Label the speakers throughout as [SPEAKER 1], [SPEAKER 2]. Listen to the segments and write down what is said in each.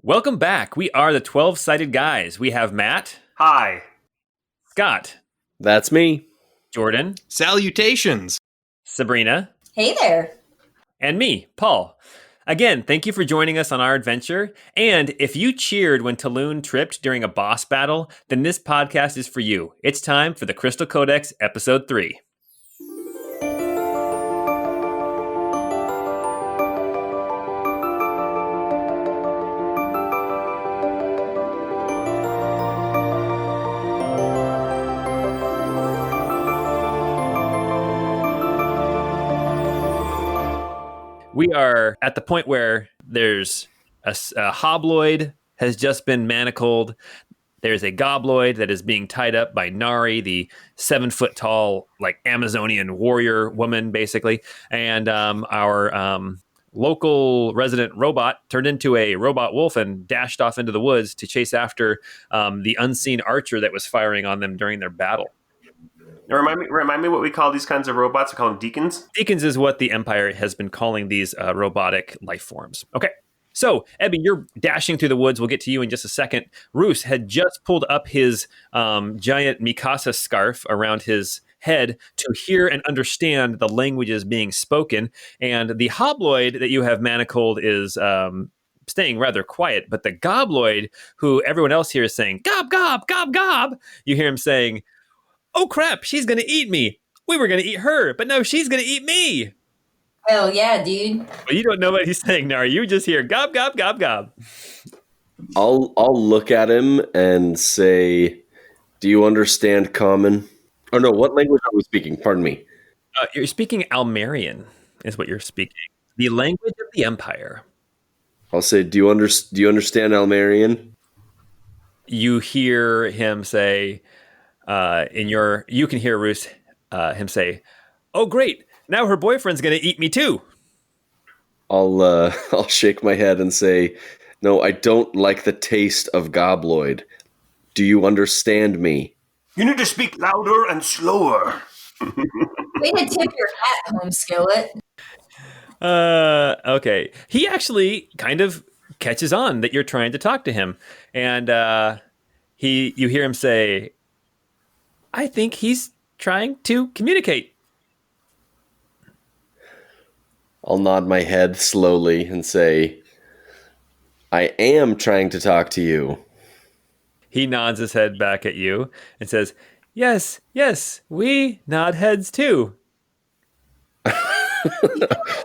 [SPEAKER 1] Welcome back. We are the 12-Sided Guys. We have Matt,
[SPEAKER 2] Hi.
[SPEAKER 1] Scott,
[SPEAKER 3] That's me.
[SPEAKER 1] Jordan,
[SPEAKER 4] Salutations.
[SPEAKER 1] Sabrina,
[SPEAKER 5] Hey there.
[SPEAKER 1] and me, Paul. Again, thank you for joining us on our adventure. And if you cheered when Talon tripped during a boss battle, then this podcast is for you. It's time for the Crystal Codex, Episode 3. We are at the point where there's a hobloid has just been manacled. There's a gobloid that is being tied up by Nari, the 7-foot tall, like Amazonian warrior woman, basically. And our local resident robot turned into a robot wolf and dashed off into the woods to chase after the unseen archer that was firing on them during their battle.
[SPEAKER 2] Now remind me what we call these kinds of robots. We call them deacons.
[SPEAKER 1] Deacons is what the Empire has been calling these robotic life forms. Okay. So, Ebby, you're dashing through the woods. We'll get to you in just a second. Roos had just pulled up his giant Mikasa scarf around his head to hear and understand the languages being spoken. And the hobloid that you have manacled is staying rather quiet. But the gobloid, who everyone else here is saying, gob, gob, gob, gob, you hear him saying, oh, crap, she's going to eat me. We were going to eat her, but no, she's going to eat me.
[SPEAKER 5] Hell yeah, dude.
[SPEAKER 1] Well, you don't know what he's saying, Nari. You just hear gob, gob, gob, gob.
[SPEAKER 3] I'll look at him and say, "Do you understand common?" Oh no, what language are we speaking? Pardon me.
[SPEAKER 1] You're speaking Almerian, is what you're speaking. The language of the Empire.
[SPEAKER 3] I'll say, "Do you understand Almerian?"
[SPEAKER 1] You hear him say, you can hear Roos him say, "Oh, great! Now her boyfriend's going to eat me too."
[SPEAKER 3] I'll shake my head and say, "No, I don't like the taste of gobloid. Do you understand me?"
[SPEAKER 2] You need to speak louder and slower.
[SPEAKER 5] Way to tip your hat, home skillet.
[SPEAKER 1] Okay. He actually kind of catches on that you're trying to talk to him, and you hear him say, "I think he's trying to communicate."
[SPEAKER 3] I'll nod my head slowly and say, "I am trying to talk to you."
[SPEAKER 1] He nods his head back at you and says, yes, we nod heads too.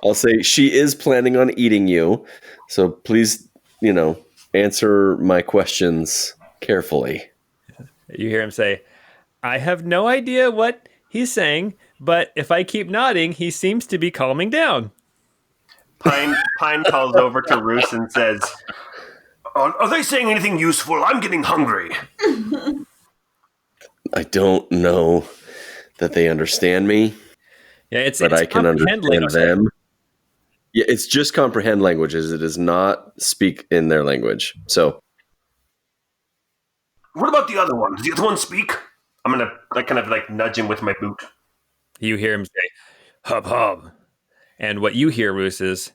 [SPEAKER 3] I'll say, "She is planning on eating you, so please, answer my questions carefully."
[SPEAKER 1] You hear him say, I have no idea what he's saying, but if I keep nodding, he seems to be calming down.
[SPEAKER 2] Pine calls over to Roos and says, are they saying anything useful? I'm getting hungry.
[SPEAKER 3] I don't know that they understand me,
[SPEAKER 1] Yeah,
[SPEAKER 3] but I can understand them. Yeah, it's just comprehend languages. It does not speak in their language. So,
[SPEAKER 2] What about the other one? Does the other one speak? I'm going to kind of nudge him with my boot.
[SPEAKER 1] You hear him say, hub, hub. And what you hear, Roos, is,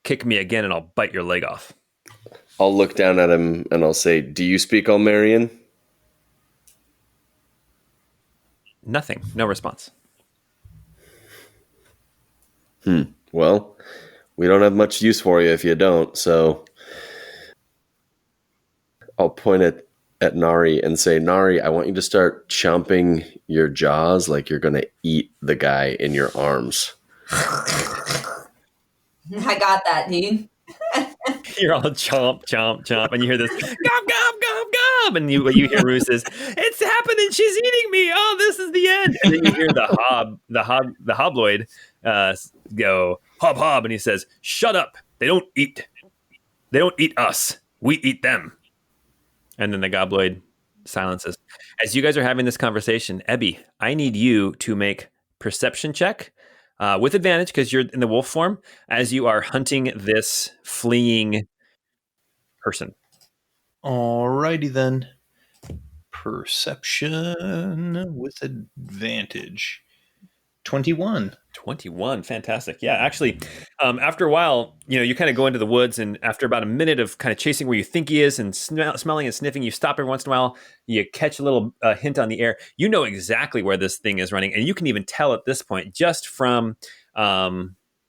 [SPEAKER 1] kick me again and I'll bite your leg off.
[SPEAKER 3] I'll look down at him and I'll say, "Do you speak Almerian?"
[SPEAKER 1] Nothing. No response.
[SPEAKER 3] Well, we don't have much use for you if you don't, so I'll point at Nari and say, "Nari, I want you to start chomping your jaws like you're going to eat the guy in your arms."
[SPEAKER 5] I got that, dude.
[SPEAKER 1] You're all chomp, chomp, chomp, and you hear this gob, gob, gob, gob, and what you hear Roos is, it's happening, she's eating me. Oh, this is the end. And then you hear the hobloid go hob, hob, and he says, "Shut up! They don't eat us. We eat them." And then the gobloid silences. As you guys are having this conversation, Ebby, I need you to make perception check. With advantage because you're in the wolf form as you are hunting this fleeing person.
[SPEAKER 4] Alrighty then. Perception with advantage. 21.
[SPEAKER 1] 21, fantastic. Yeah, actually, after a while, you kind of go into the woods, and after about a minute of kind of chasing where you think he is and smelling and sniffing, you stop every once in a while, you catch a little hint on the air. You know exactly where this thing is running, and you can even tell at this point just from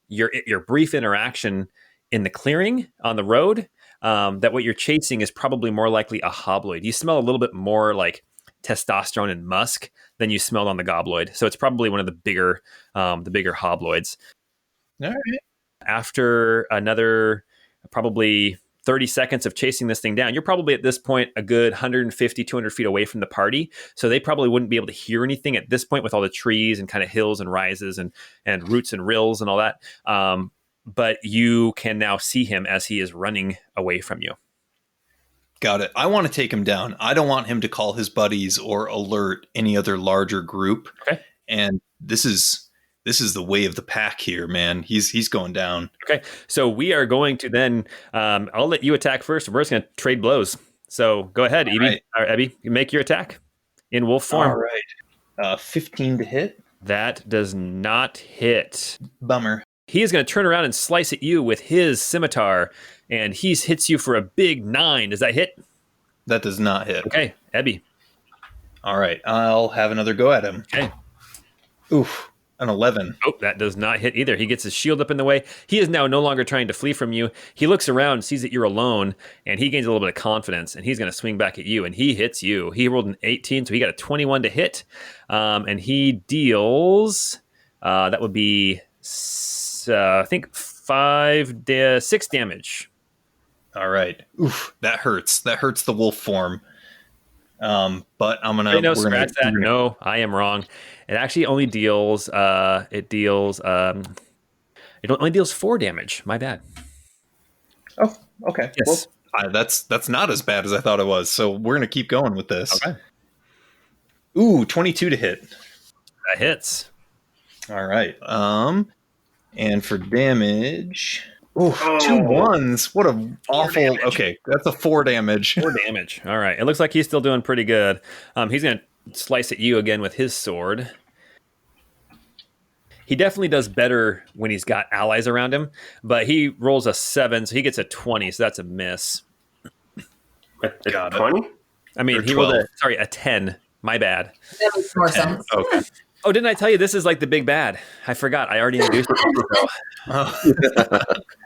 [SPEAKER 1] your brief interaction in the clearing on the road that what you're chasing is probably more likely a hobloid. You smell a little bit more like testosterone and musk than you smelled on the gobloid. So it's probably one of the bigger hobloids.
[SPEAKER 4] All right.
[SPEAKER 1] After another probably 30 seconds of chasing this thing down, you're probably at this point a good 150, 200 feet away from the party. So they probably wouldn't be able to hear anything at this point with all the trees and kind of hills and rises and roots and rills and all that. But you can now see him as he is running away from you.
[SPEAKER 4] Got it. I want to take him down. I don't want him to call his buddies or alert any other larger group.
[SPEAKER 1] Okay.
[SPEAKER 4] And this is the way of the pack here, man. He's going down.
[SPEAKER 1] Okay. So we are going to then, I'll let you attack first. We're just going to trade blows. So go ahead, Ebby.
[SPEAKER 4] Right.
[SPEAKER 1] Or Ebby, you make your attack in wolf form.
[SPEAKER 4] All right. 15 to hit.
[SPEAKER 1] That does not hit.
[SPEAKER 4] Bummer.
[SPEAKER 1] He is going to turn around and slice at you with his scimitar, and he hits you for a big 9. Does that hit?
[SPEAKER 4] That does not hit.
[SPEAKER 1] Okay, Ebby.
[SPEAKER 4] All right. I'll have another go at him.
[SPEAKER 1] Okay.
[SPEAKER 4] Oof. An 11.
[SPEAKER 1] Oh, that does not hit either. He gets his shield up in the way. He is now no longer trying to flee from you. He looks around, sees that you're alone, and he gains a little bit of confidence, and he's going to swing back at you, and he hits you. He rolled an 18, so he got a 21 to hit, and he deals, that would be, I think, 6 damage.
[SPEAKER 4] All right. Oof. That hurts. That hurts the wolf form. But I'm gonna.
[SPEAKER 1] Wait, no,
[SPEAKER 4] we're gonna-
[SPEAKER 1] scratch that. No, I am wrong. It actually only deals. It only deals 4 damage. My bad.
[SPEAKER 4] Oh, okay.
[SPEAKER 1] Yes.
[SPEAKER 4] Well, that's not as bad as I thought it was. So we're gonna keep going with this.
[SPEAKER 1] Okay.
[SPEAKER 4] Ooh, 22 to hit.
[SPEAKER 1] That hits.
[SPEAKER 4] All right. And for damage, ooh,
[SPEAKER 2] Oh.
[SPEAKER 4] 2 1s. What a awful.
[SPEAKER 2] damage.
[SPEAKER 4] Okay, that's a 4 damage.
[SPEAKER 1] 4 damage. All right. It looks like he's still doing pretty good. He's going to slice at you again with his sword. He definitely does better when he's got allies around him, but he rolls a 7, so he gets a 20, so that's a miss.
[SPEAKER 4] Got it.
[SPEAKER 2] 20?
[SPEAKER 1] I mean,
[SPEAKER 4] Or
[SPEAKER 1] he rolled
[SPEAKER 4] 12.
[SPEAKER 1] a 10. My bad.
[SPEAKER 5] That makes more sense.
[SPEAKER 4] Okay.
[SPEAKER 1] Oh, didn't I tell you this is like the big bad? I forgot. I already introduced it.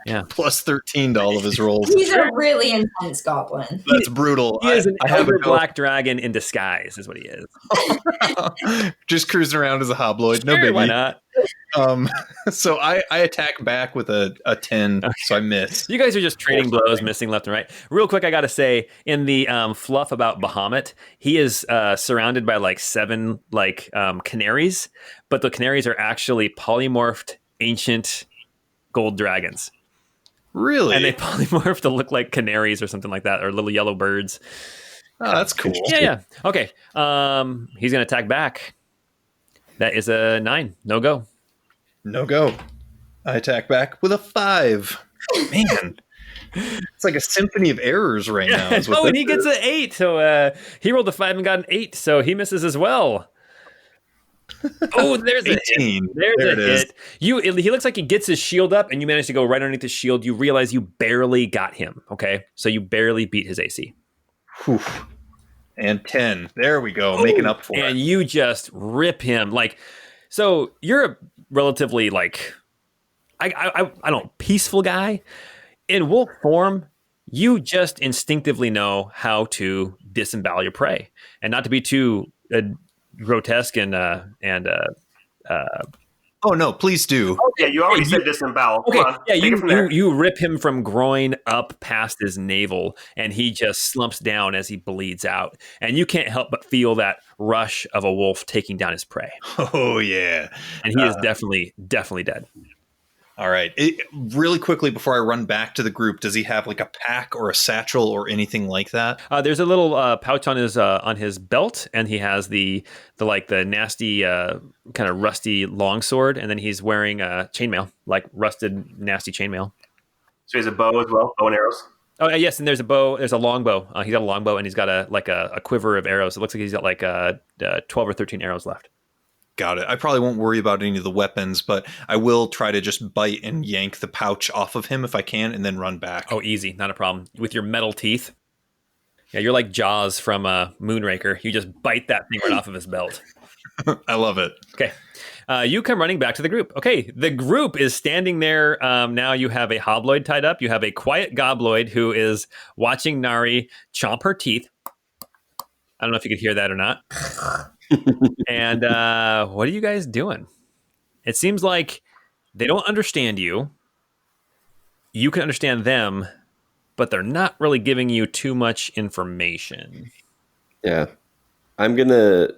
[SPEAKER 1] Yeah.
[SPEAKER 4] Plus 13 to all of his rolls.
[SPEAKER 5] He's a really intense goblin.
[SPEAKER 4] That's brutal.
[SPEAKER 1] He is an
[SPEAKER 4] I have
[SPEAKER 1] elder
[SPEAKER 4] a
[SPEAKER 1] black dragon in disguise, is what he is.
[SPEAKER 4] just cruising around as a hobloid. No
[SPEAKER 1] Sure,
[SPEAKER 4] biggie.
[SPEAKER 1] why not?
[SPEAKER 4] So I attack back with a 10, so I miss.
[SPEAKER 1] You guys are just trading blows, missing left and right. Real quick, I got to say, in the fluff about Bahamut, he is surrounded by like 7 canaries, but the canaries are actually polymorphed ancient gold dragons.
[SPEAKER 4] Really?
[SPEAKER 1] And they polymorph to look like canaries or something like that, or little yellow birds.
[SPEAKER 4] Oh, that's cool.
[SPEAKER 1] Yeah. Okay. He's going to attack back. That is a 9. No go.
[SPEAKER 4] No go. I attack back with a 5. Man, it's like a symphony of errors right now. is what
[SPEAKER 1] Oh, and
[SPEAKER 4] this
[SPEAKER 1] he gets
[SPEAKER 4] is.
[SPEAKER 1] an 8. So he rolled a 5 and got an 8. So he misses as well. Oh, there's a
[SPEAKER 4] 18.
[SPEAKER 1] hit. There's
[SPEAKER 4] There
[SPEAKER 1] a
[SPEAKER 4] it is.
[SPEAKER 1] hit. He looks like he gets his shield up, and you manage to go right underneath his shield. You realize you barely got him. Okay, so you barely beat his AC.
[SPEAKER 4] Whew. And 10. There we go. Making up for
[SPEAKER 1] And
[SPEAKER 4] it.
[SPEAKER 1] you just rip him like. So you're a relatively like, I don't peaceful guy. In wolf form, you just instinctively know how to disembowel your prey, and not to be too grotesque and
[SPEAKER 4] Oh, no, please do.
[SPEAKER 2] Yeah, you already said disembowel.
[SPEAKER 1] Okay,
[SPEAKER 2] Come on,
[SPEAKER 1] yeah,
[SPEAKER 2] take it from there.
[SPEAKER 1] you rip him from groin up past his navel, and he just slumps down as he bleeds out. And you can't help but feel that rush of a wolf taking down his prey.
[SPEAKER 4] Oh, yeah.
[SPEAKER 1] And he is definitely dead.
[SPEAKER 4] All right. Really quickly before I run back to the group, does he have like a pack or a satchel or anything like that?
[SPEAKER 1] There's a little pouch on his belt, and he has the nasty kind of rusty longsword, and then he's wearing a chainmail, like rusted nasty chainmail.
[SPEAKER 2] So he has a bow as well, bow and arrows.
[SPEAKER 1] Oh yes, and there's a bow. There's a longbow. He's got a longbow, and he's got a quiver of arrows. It looks like he's got 12 or 13 arrows left.
[SPEAKER 4] Got it. I probably won't worry about any of the weapons, but I will try to just bite and yank the pouch off of him if I can, and then run back.
[SPEAKER 1] Oh, easy, not a problem. With your metal teeth. Yeah, you're like Jaws from Moonraker. You just bite that thing right off of his belt.
[SPEAKER 4] I love it.
[SPEAKER 1] Okay. You come running back to the group. Okay, the group is standing there. Now you have a hobloid tied up. You have a quiet gobloid who is watching Nari chomp her teeth. I don't know if you could hear that or not. And what are you guys doing? It seems like they don't understand you. You can understand them, but they're not really giving you too much information.
[SPEAKER 3] Yeah. I'm going to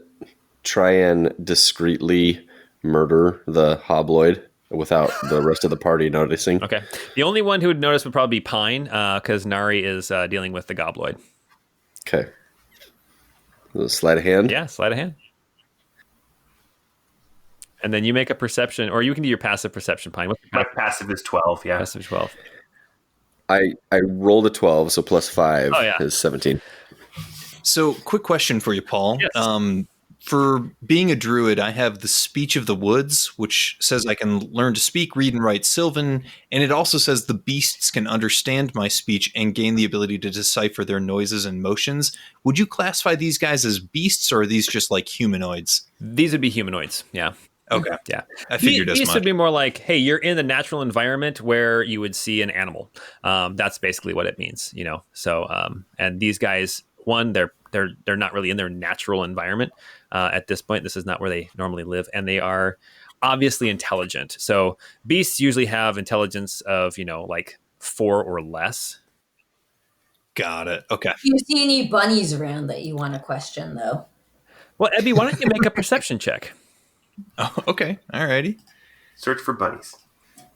[SPEAKER 3] try and discreetly murder the hobloid without the rest of the party noticing.
[SPEAKER 1] Okay. The only one who would notice would probably be Pine, because Nari is dealing with the gobloid.
[SPEAKER 3] Okay. Sleight of hand?
[SPEAKER 1] Yeah, sleight of hand. And then you make a perception, or you can do your passive perception, Pine. What's your
[SPEAKER 2] My passive is 12, yeah.
[SPEAKER 1] passive 12?
[SPEAKER 3] I rolled a 12, so plus 5
[SPEAKER 1] Oh, yeah.
[SPEAKER 3] is 17.
[SPEAKER 4] So, quick question for you, Paul.
[SPEAKER 1] Yes.
[SPEAKER 4] For being a druid, I have the speech of the woods, which says I can learn to speak, read, and write Sylvan, and it also says the beasts can understand my speech and gain the ability to decipher their noises and motions. Would you classify these guys as beasts, or are these just like humanoids?
[SPEAKER 1] These would be humanoids, yeah.
[SPEAKER 4] Okay.
[SPEAKER 1] Yeah.
[SPEAKER 4] I figured as
[SPEAKER 1] These
[SPEAKER 4] much.
[SPEAKER 1] would be more like, hey, you're in the natural environment where you would see an animal. That's basically what it means, you know. So, and these guys, one, they're not really in their natural environment at this point. This is not where they normally live, and they are obviously intelligent. So beasts usually have intelligence of, you know, like 4 or less.
[SPEAKER 4] Got it. Okay.
[SPEAKER 5] Do you see any bunnies around that you want to question, though?
[SPEAKER 1] Well, Ebby, why don't you make a perception check?
[SPEAKER 4] Oh, okay. Alrighty.
[SPEAKER 2] Search for bunnies.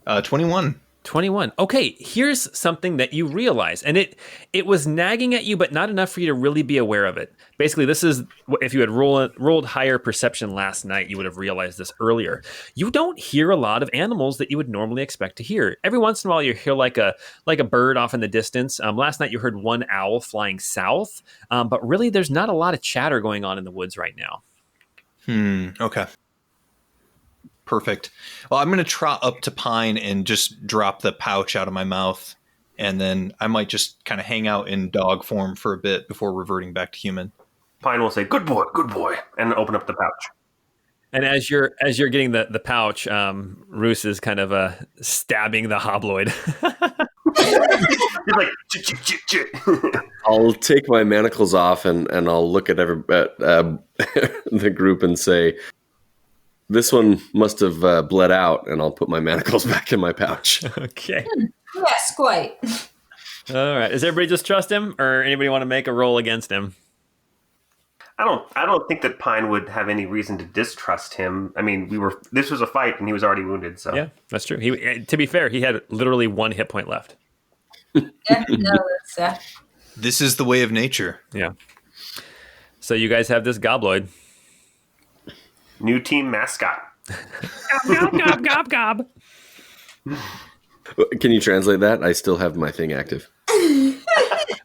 [SPEAKER 4] 21.
[SPEAKER 1] 21. Okay, here's something that you realize, and it was nagging at you, but not enough for you to really be aware of it. Basically, this is if you had rolled higher perception last night, you would have realized this earlier. You don't hear a lot of animals that you would normally expect to hear. Every once in a while, you hear like a bird off in the distance. Last night, you heard one owl flying south, but really, there's not a lot of chatter going on in the woods right now.
[SPEAKER 4] Okay. Perfect. Well, I'm going to trot up to Pine and just drop the pouch out of my mouth. And then I might just kind of hang out in dog form for a bit before reverting back to human.
[SPEAKER 2] Pine will say, good boy, and open up the pouch.
[SPEAKER 1] And as you're getting the pouch, Roos is kind of stabbing the hobloid.
[SPEAKER 2] He's like, chit.
[SPEAKER 3] I'll take my manacles off and I'll look at the group and say, this one must have bled out, and I'll put my manacles back in my pouch.
[SPEAKER 1] Okay.
[SPEAKER 5] Yes, quite.
[SPEAKER 1] All right. Does everybody just trust him, or anybody want to make a roll against him?
[SPEAKER 2] I don't think that Pine would have any reason to distrust him. I mean, this was a fight and he was already wounded, so.
[SPEAKER 1] Yeah, that's true. To be fair, he had literally 1 hit point left.
[SPEAKER 5] Yeah, no, it's
[SPEAKER 4] This is the way of nature.
[SPEAKER 1] Yeah. So you guys have this gobloid.
[SPEAKER 2] New team mascot.
[SPEAKER 1] Gob, gob, gob, gob.
[SPEAKER 3] Can you translate that? I still have my thing active.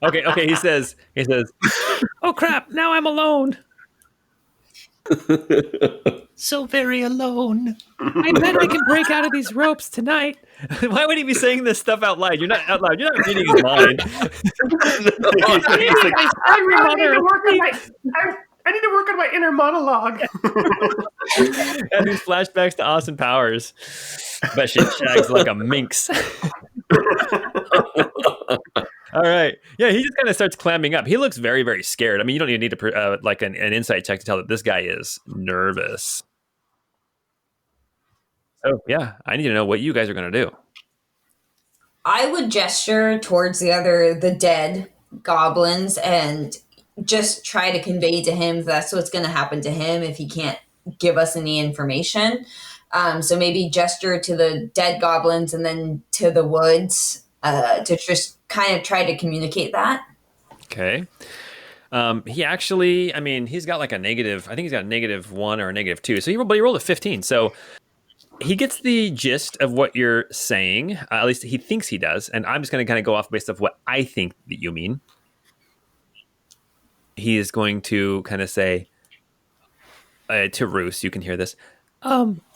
[SPEAKER 1] Okay, he says, oh crap, now I'm alone. So very alone. I bet I can break out of these ropes tonight. Why would he be saying this stuff out loud? You're not out loud. You're not reading his mind.
[SPEAKER 2] I need to work on my inner monologue.
[SPEAKER 1] And these flashbacks to Austin Powers. But she shags like a minx. All right. Yeah, he just kind of starts clamming up. He looks very, very scared. I mean, you don't even need to like an insight check to tell that this guy is nervous. So, yeah, I need to know what you guys are going to do.
[SPEAKER 5] I would gesture towards the dead goblins and just try to convey to him that's what's going to happen to him if he can't give us any information. So maybe gesture to the dead goblins and then to the woods to just kind of try to communicate that.
[SPEAKER 1] Okay. He actually, I mean, he's got like a negative, I think he's got a -1 or a -2. So he rolled a 15. So he gets the gist of what you're saying. At least he thinks he does. And I'm just going to kind of go off based off what I think that you mean. He is going to kind of say, to Roos, you can hear this.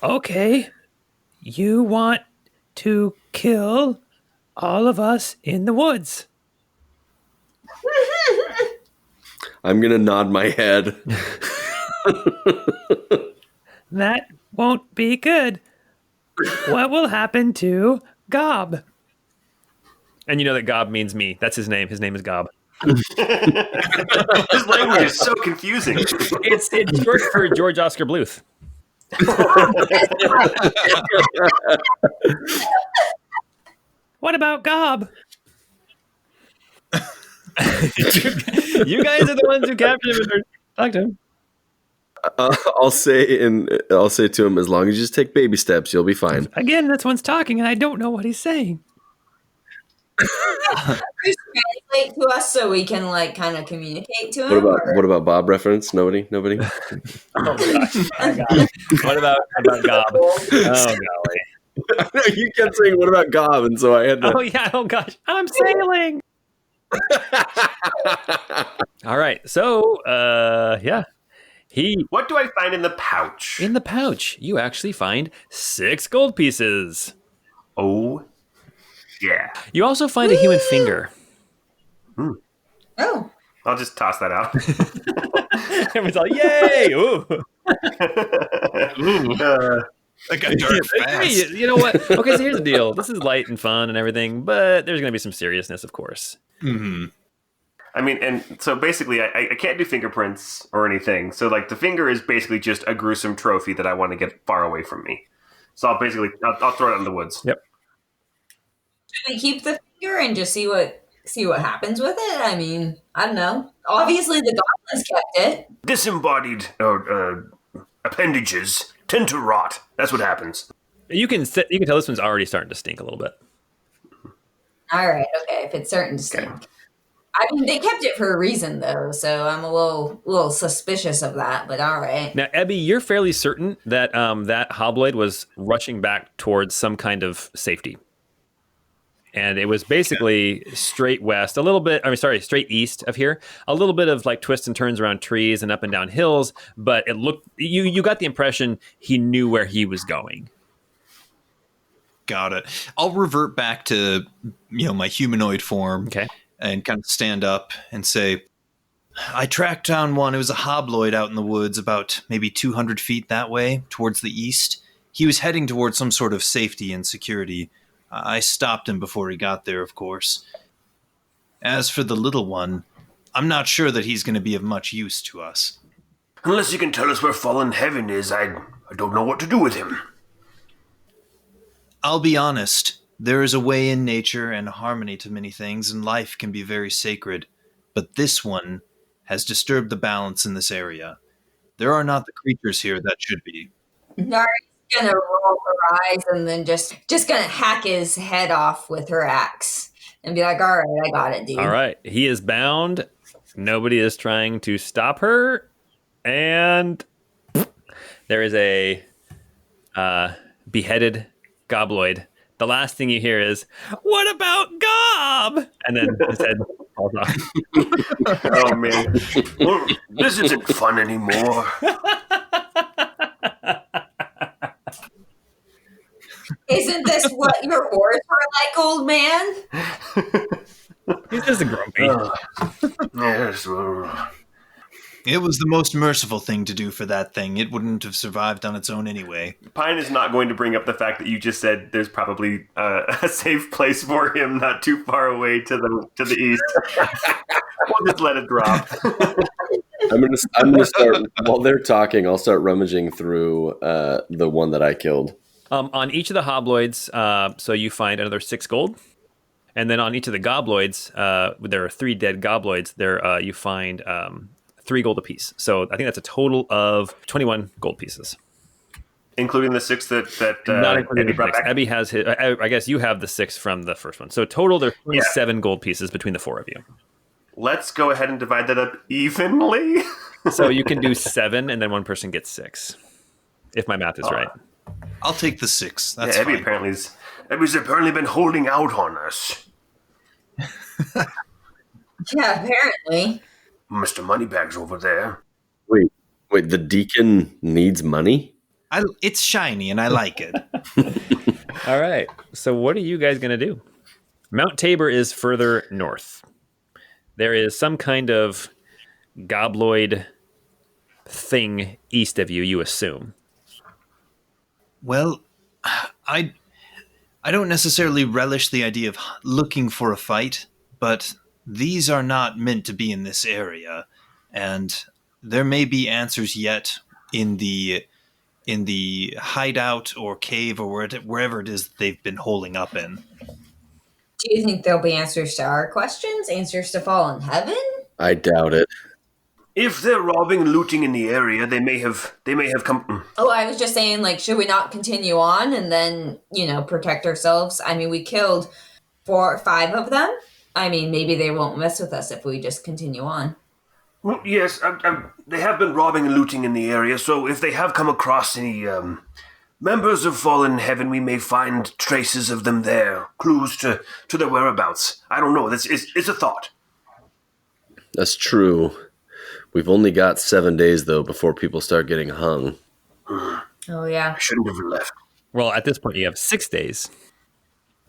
[SPEAKER 1] Okay. You want to kill all of us in the woods.
[SPEAKER 3] I'm going to nod my head.
[SPEAKER 1] That won't be good. What will happen to Gob? And you know that Gob means me. That's his name. His name is Gob.
[SPEAKER 2] This language is so confusing.
[SPEAKER 1] It's short for George Oscar Bluth. What about Gob? You guys are the ones who captured him and talked to him.
[SPEAKER 3] I'll say to him, as long as you just take baby steps, you'll be fine.
[SPEAKER 1] Again, this one's talking, and I don't know what he's saying.
[SPEAKER 5] Please translate to us so we can like kind of communicate to him.
[SPEAKER 3] What about Bob reference? Nobody.
[SPEAKER 1] Oh gosh, I got it. What about Gob? Oh golly.
[SPEAKER 3] I know you kept saying, "What about Gob?" And so I had to.
[SPEAKER 1] Oh yeah. Oh gosh, I'm sailing. All right. So yeah.
[SPEAKER 2] What do I find in the pouch?
[SPEAKER 1] In the pouch, you actually find 6 gold pieces.
[SPEAKER 2] Oh, yeah.
[SPEAKER 1] You also find a human finger.
[SPEAKER 5] Oh.
[SPEAKER 2] I'll just toss that out.
[SPEAKER 1] Everyone's all, yay! Ooh.
[SPEAKER 4] That got dark
[SPEAKER 1] Hey,
[SPEAKER 4] fast.
[SPEAKER 1] you know what? Okay, so here's the deal. This is light and fun and everything, but there's going to be some seriousness, of course.
[SPEAKER 4] Mm-hmm.
[SPEAKER 2] I mean, and so basically, I can't do fingerprints or anything. So, like, the finger is basically just a gruesome trophy that I want to get far away from me. So I'll throw it out in the woods.
[SPEAKER 1] Yep.
[SPEAKER 5] Should we keep the finger and just see what happens with it? I mean, I don't know. Obviously, the goblins kept it.
[SPEAKER 2] Disembodied appendages tend to rot. That's what happens.
[SPEAKER 1] You can tell this one's already starting to stink a little bit.
[SPEAKER 5] All right, okay. If it's certain to stink.
[SPEAKER 2] Okay.
[SPEAKER 5] I mean, they kept it for a reason, though, so I'm a little suspicious of that. But all right.
[SPEAKER 1] Now, Ebby, you're fairly certain that that hobloid was rushing back towards some kind of safety. And it was basically straight west, straight east of here. A little bit of like twists and turns around trees and up and down hills, but it looked you got the impression he knew where he was going.
[SPEAKER 4] Got it. I'll revert back to my humanoid form.
[SPEAKER 1] Okay.
[SPEAKER 4] And kind of stand up and say, I tracked down one. It was a hobloid out in the woods about maybe 200 feet that way towards the east. He was heading towards some sort of safety and security. I stopped him before he got there, of course. As for the little one, I'm not sure that he's going to be of much use to us.
[SPEAKER 2] Unless you can tell us where Fallen Heaven is, I don't know what to do with him.
[SPEAKER 4] I'll be honest. There is a way in nature and harmony to many things, and life can be very sacred. But this one has disturbed the balance in this area. There are not the creatures here that should be.
[SPEAKER 5] Nari's gonna roll her eyes and then just gonna hack his head off with her axe and be like, all right, I got it, dude.
[SPEAKER 1] All right. He is bound. Nobody is trying to stop her. And there is a beheaded gobloid. The last thing you hear is, what about Gob? And then his head falls off.
[SPEAKER 2] Oh, man. Well, this isn't fun anymore.
[SPEAKER 5] Isn't this what your wars were like, old man?
[SPEAKER 1] He's just a grumpy.
[SPEAKER 2] Yes.
[SPEAKER 4] It was the most merciful thing to do for that thing. It wouldn't have survived on its own anyway.
[SPEAKER 2] Pine is not going to bring up the fact that you just said there's probably a safe place for him not too far away to the east. We'll just let it drop.
[SPEAKER 3] I'm gonna start while they're talking. I'll start rummaging through the one that I killed.
[SPEAKER 1] On each of the hobloids, so you find another 6 gold. And then on each of the gobloids, there are 3 dead gobloids. There you find 3 gold apiece. So I think that's a total of 21 gold pieces.
[SPEAKER 2] Including the 6 that
[SPEAKER 1] Not including
[SPEAKER 2] Eddie
[SPEAKER 1] the
[SPEAKER 2] brought
[SPEAKER 1] 6.
[SPEAKER 2] back?
[SPEAKER 1] Ebby has his. I guess you have the 6 from the first one. So total, there's 27 gold pieces between the 4 of you.
[SPEAKER 2] Let's go ahead and divide that up evenly.
[SPEAKER 1] So you can do 7, and then one person gets 6, if my math is right.
[SPEAKER 4] I'll take the 6. That's
[SPEAKER 2] Ebby
[SPEAKER 4] fine.
[SPEAKER 2] Ebby's apparently been holding out on us.
[SPEAKER 5] Yeah, apparently.
[SPEAKER 2] Mr. Moneybags over there.
[SPEAKER 3] Wait, Wait, the deacon needs money?
[SPEAKER 4] It's shiny and I like it.
[SPEAKER 1] All right. So what are you guys going to do? Mount Tabor is further north. There is some kind of gobloid thing east of you, you assume.
[SPEAKER 4] Well, I don't necessarily relish the idea of looking for a fight, but these are not meant to be in this area, and there may be answers yet in the hideout or cave or wherever it is they've been holding up in.
[SPEAKER 5] Do you think there'll be answers to our questions? Answers to fallen heaven?
[SPEAKER 3] I doubt it.
[SPEAKER 2] If they're robbing and looting in the area, they may have come.
[SPEAKER 5] Oh, I was just saying, like, should we not continue on and then, protect ourselves? I mean, we killed 4 or 5 of them. I mean, maybe they won't mess with us if we just continue on.
[SPEAKER 2] Well, yes, they have been robbing and looting in the area, so if they have come across any members of fallen heaven, we may find traces of them there, clues to their whereabouts. I don't know. It's a thought.
[SPEAKER 3] That's true. We've only got 7 days, though, before people start getting hung.
[SPEAKER 5] Oh, yeah.
[SPEAKER 2] I shouldn't have left.
[SPEAKER 1] Well, at this point, you have 6 days.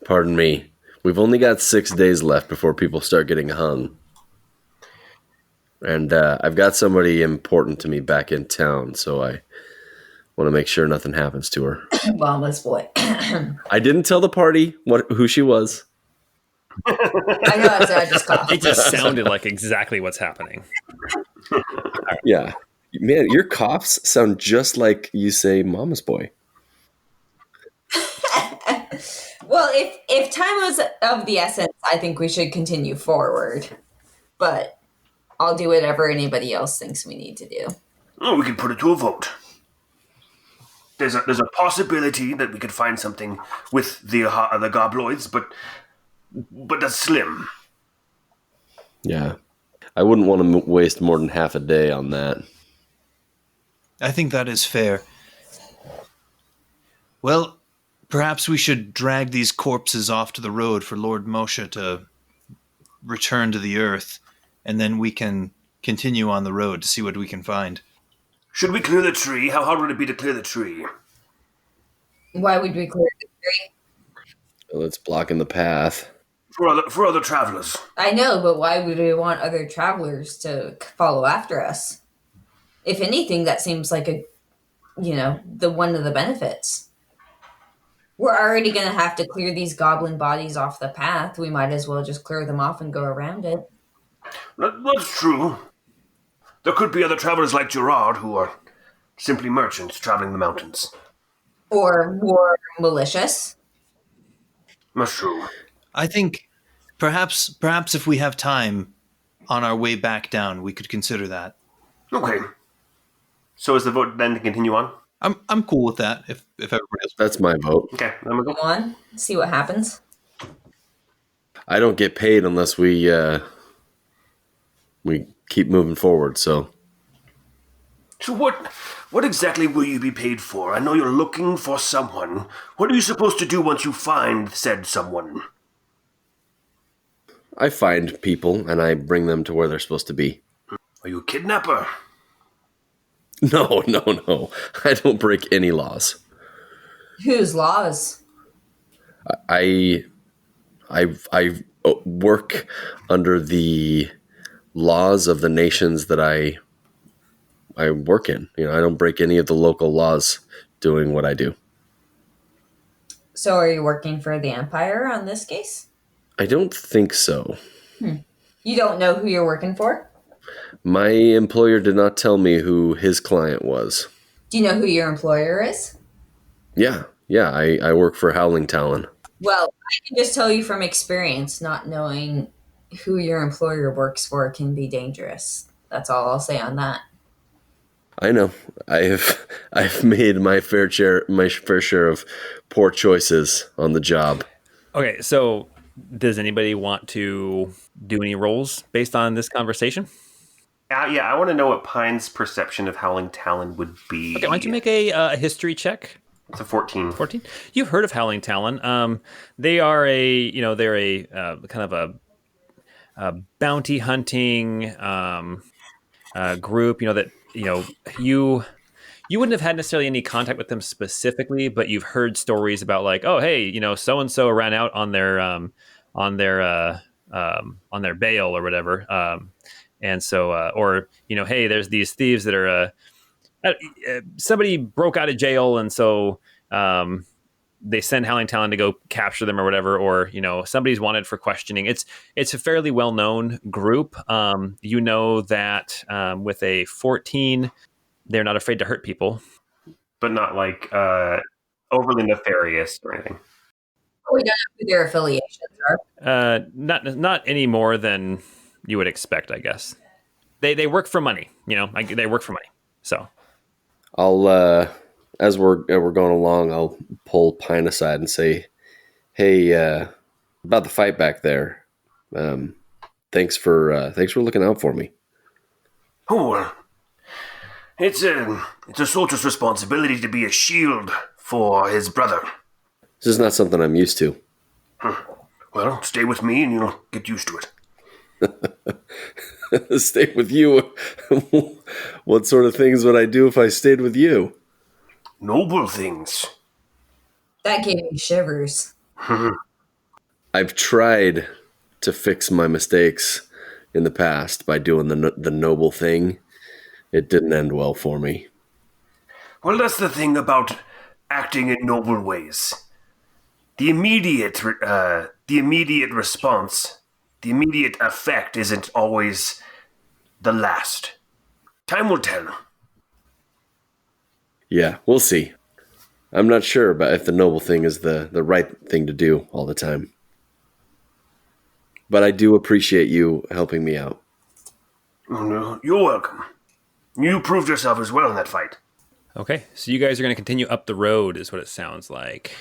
[SPEAKER 3] Pardon me. We've only got 6 days left before people start getting hung. And I've got somebody important to me back in town, so I want to make sure nothing happens to her.
[SPEAKER 5] Mama's boy.
[SPEAKER 3] I didn't tell the party who she was.
[SPEAKER 5] I know, I just coughed.
[SPEAKER 1] It just sounded like exactly what's happening.
[SPEAKER 3] Yeah. Man, your coughs sound just like you say mama's boy.
[SPEAKER 5] Well, if time was of the essence, I think we should continue forward. But I'll do whatever anybody else thinks we need to do.
[SPEAKER 2] Oh, we can put it to a vote. There's a possibility that we could find something with the Gobloids, but that's slim.
[SPEAKER 3] Yeah. I wouldn't want to waste more than half a day on that.
[SPEAKER 4] I think that is fair. Well, perhaps we should drag these corpses off to the road for Lord Mosha to return to the earth, and then we can continue on the road to see what we can find.
[SPEAKER 2] Should we clear the tree? How hard would it be to clear the tree?
[SPEAKER 5] Why would we clear the tree?
[SPEAKER 3] Well, it's blocking the path.
[SPEAKER 2] For other travelers.
[SPEAKER 5] I know, but why would we want other travelers to follow after us? If anything, that seems like the one of the benefits. We're already going to have to clear these goblin bodies off the path. We might as well just clear them off and go around it.
[SPEAKER 2] That's true. There could be other travelers like Gerard who are simply merchants traveling the mountains.
[SPEAKER 5] Or more malicious.
[SPEAKER 2] That's true.
[SPEAKER 4] I think perhaps if we have time on our way back down, we could consider that.
[SPEAKER 2] Okay. So is the vote then to continue on?
[SPEAKER 4] I'm cool with that if everybody else.
[SPEAKER 3] That's my vote.
[SPEAKER 2] Okay, then we go.
[SPEAKER 5] Go on, see what happens.
[SPEAKER 3] I don't get paid unless we keep moving forward, so.
[SPEAKER 2] So what exactly will you be paid for? I know you're looking for someone. What are you supposed to do once you find said someone?
[SPEAKER 3] I find people and I bring them to where they're supposed to be.
[SPEAKER 2] Are you a kidnapper?
[SPEAKER 3] No. I don't break any laws.
[SPEAKER 5] Whose laws?
[SPEAKER 3] I work under the laws of the nations that I work in. I don't break any of the local laws doing what I do.
[SPEAKER 5] So are you working for the Empire on this case?
[SPEAKER 3] I don't think so.
[SPEAKER 5] You don't know who you're working for?
[SPEAKER 3] My employer did not tell me who his client was.
[SPEAKER 5] Do you know who your employer is?
[SPEAKER 3] Yeah, I work for Howling Talon.
[SPEAKER 5] Well, I can just tell you from experience, not knowing who your employer works for can be dangerous. That's all I'll say on that.
[SPEAKER 3] I know. I've made my fair share of poor choices on the job.
[SPEAKER 1] Okay, so does anybody want to do any rolls based on this conversation?
[SPEAKER 2] Yeah, I want to know what Pine's perception of Howling Talon would be.
[SPEAKER 1] Okay, why don't you make a history check?
[SPEAKER 2] It's a 14.
[SPEAKER 1] 14. You've heard of Howling Talon. They are they're a kind of a bounty hunting group, that you wouldn't have had necessarily any contact with them specifically, but you've heard stories about like, oh, hey, so and so ran out on their on their bail or whatever, and so or hey, there's these thieves that are somebody broke out of jail, and so they send Howling Talon to go capture them or whatever, or somebody's wanted for questioning. It's a fairly well known group. That with a 14. They're not afraid to hurt people.
[SPEAKER 2] But not like overly nefarious or anything.
[SPEAKER 5] We don't know who their affiliations are.
[SPEAKER 1] Not any more than you would expect, I guess. They work for money, they work for money. So
[SPEAKER 3] I'll as we're going along, I'll pull Pine aside and say, "Hey, about the fight back there. Thanks for looking out for me."
[SPEAKER 2] Oh, it's a soldier's responsibility to be a shield for his brother.
[SPEAKER 3] This is not something I'm used to.
[SPEAKER 2] Well, stay with me and you'll get used to it.
[SPEAKER 3] Stay with you? What sort of things would I do if I stayed with you?
[SPEAKER 2] Noble things.
[SPEAKER 5] That gave me shivers.
[SPEAKER 3] I've tried to fix my mistakes in the past by doing the noble thing. It didn't end well for me.
[SPEAKER 2] Well, that's the thing about acting in noble ways. The immediate response, the immediate effect isn't always the last. Time will tell.
[SPEAKER 3] Yeah, we'll see. I'm not sure about if the noble thing is the right thing to do all the time. But I do appreciate you helping me out.
[SPEAKER 2] Oh, no, you're welcome. You proved yourself as well in that fight.
[SPEAKER 1] Okay, so you guys are going to continue up the road, is what it sounds like.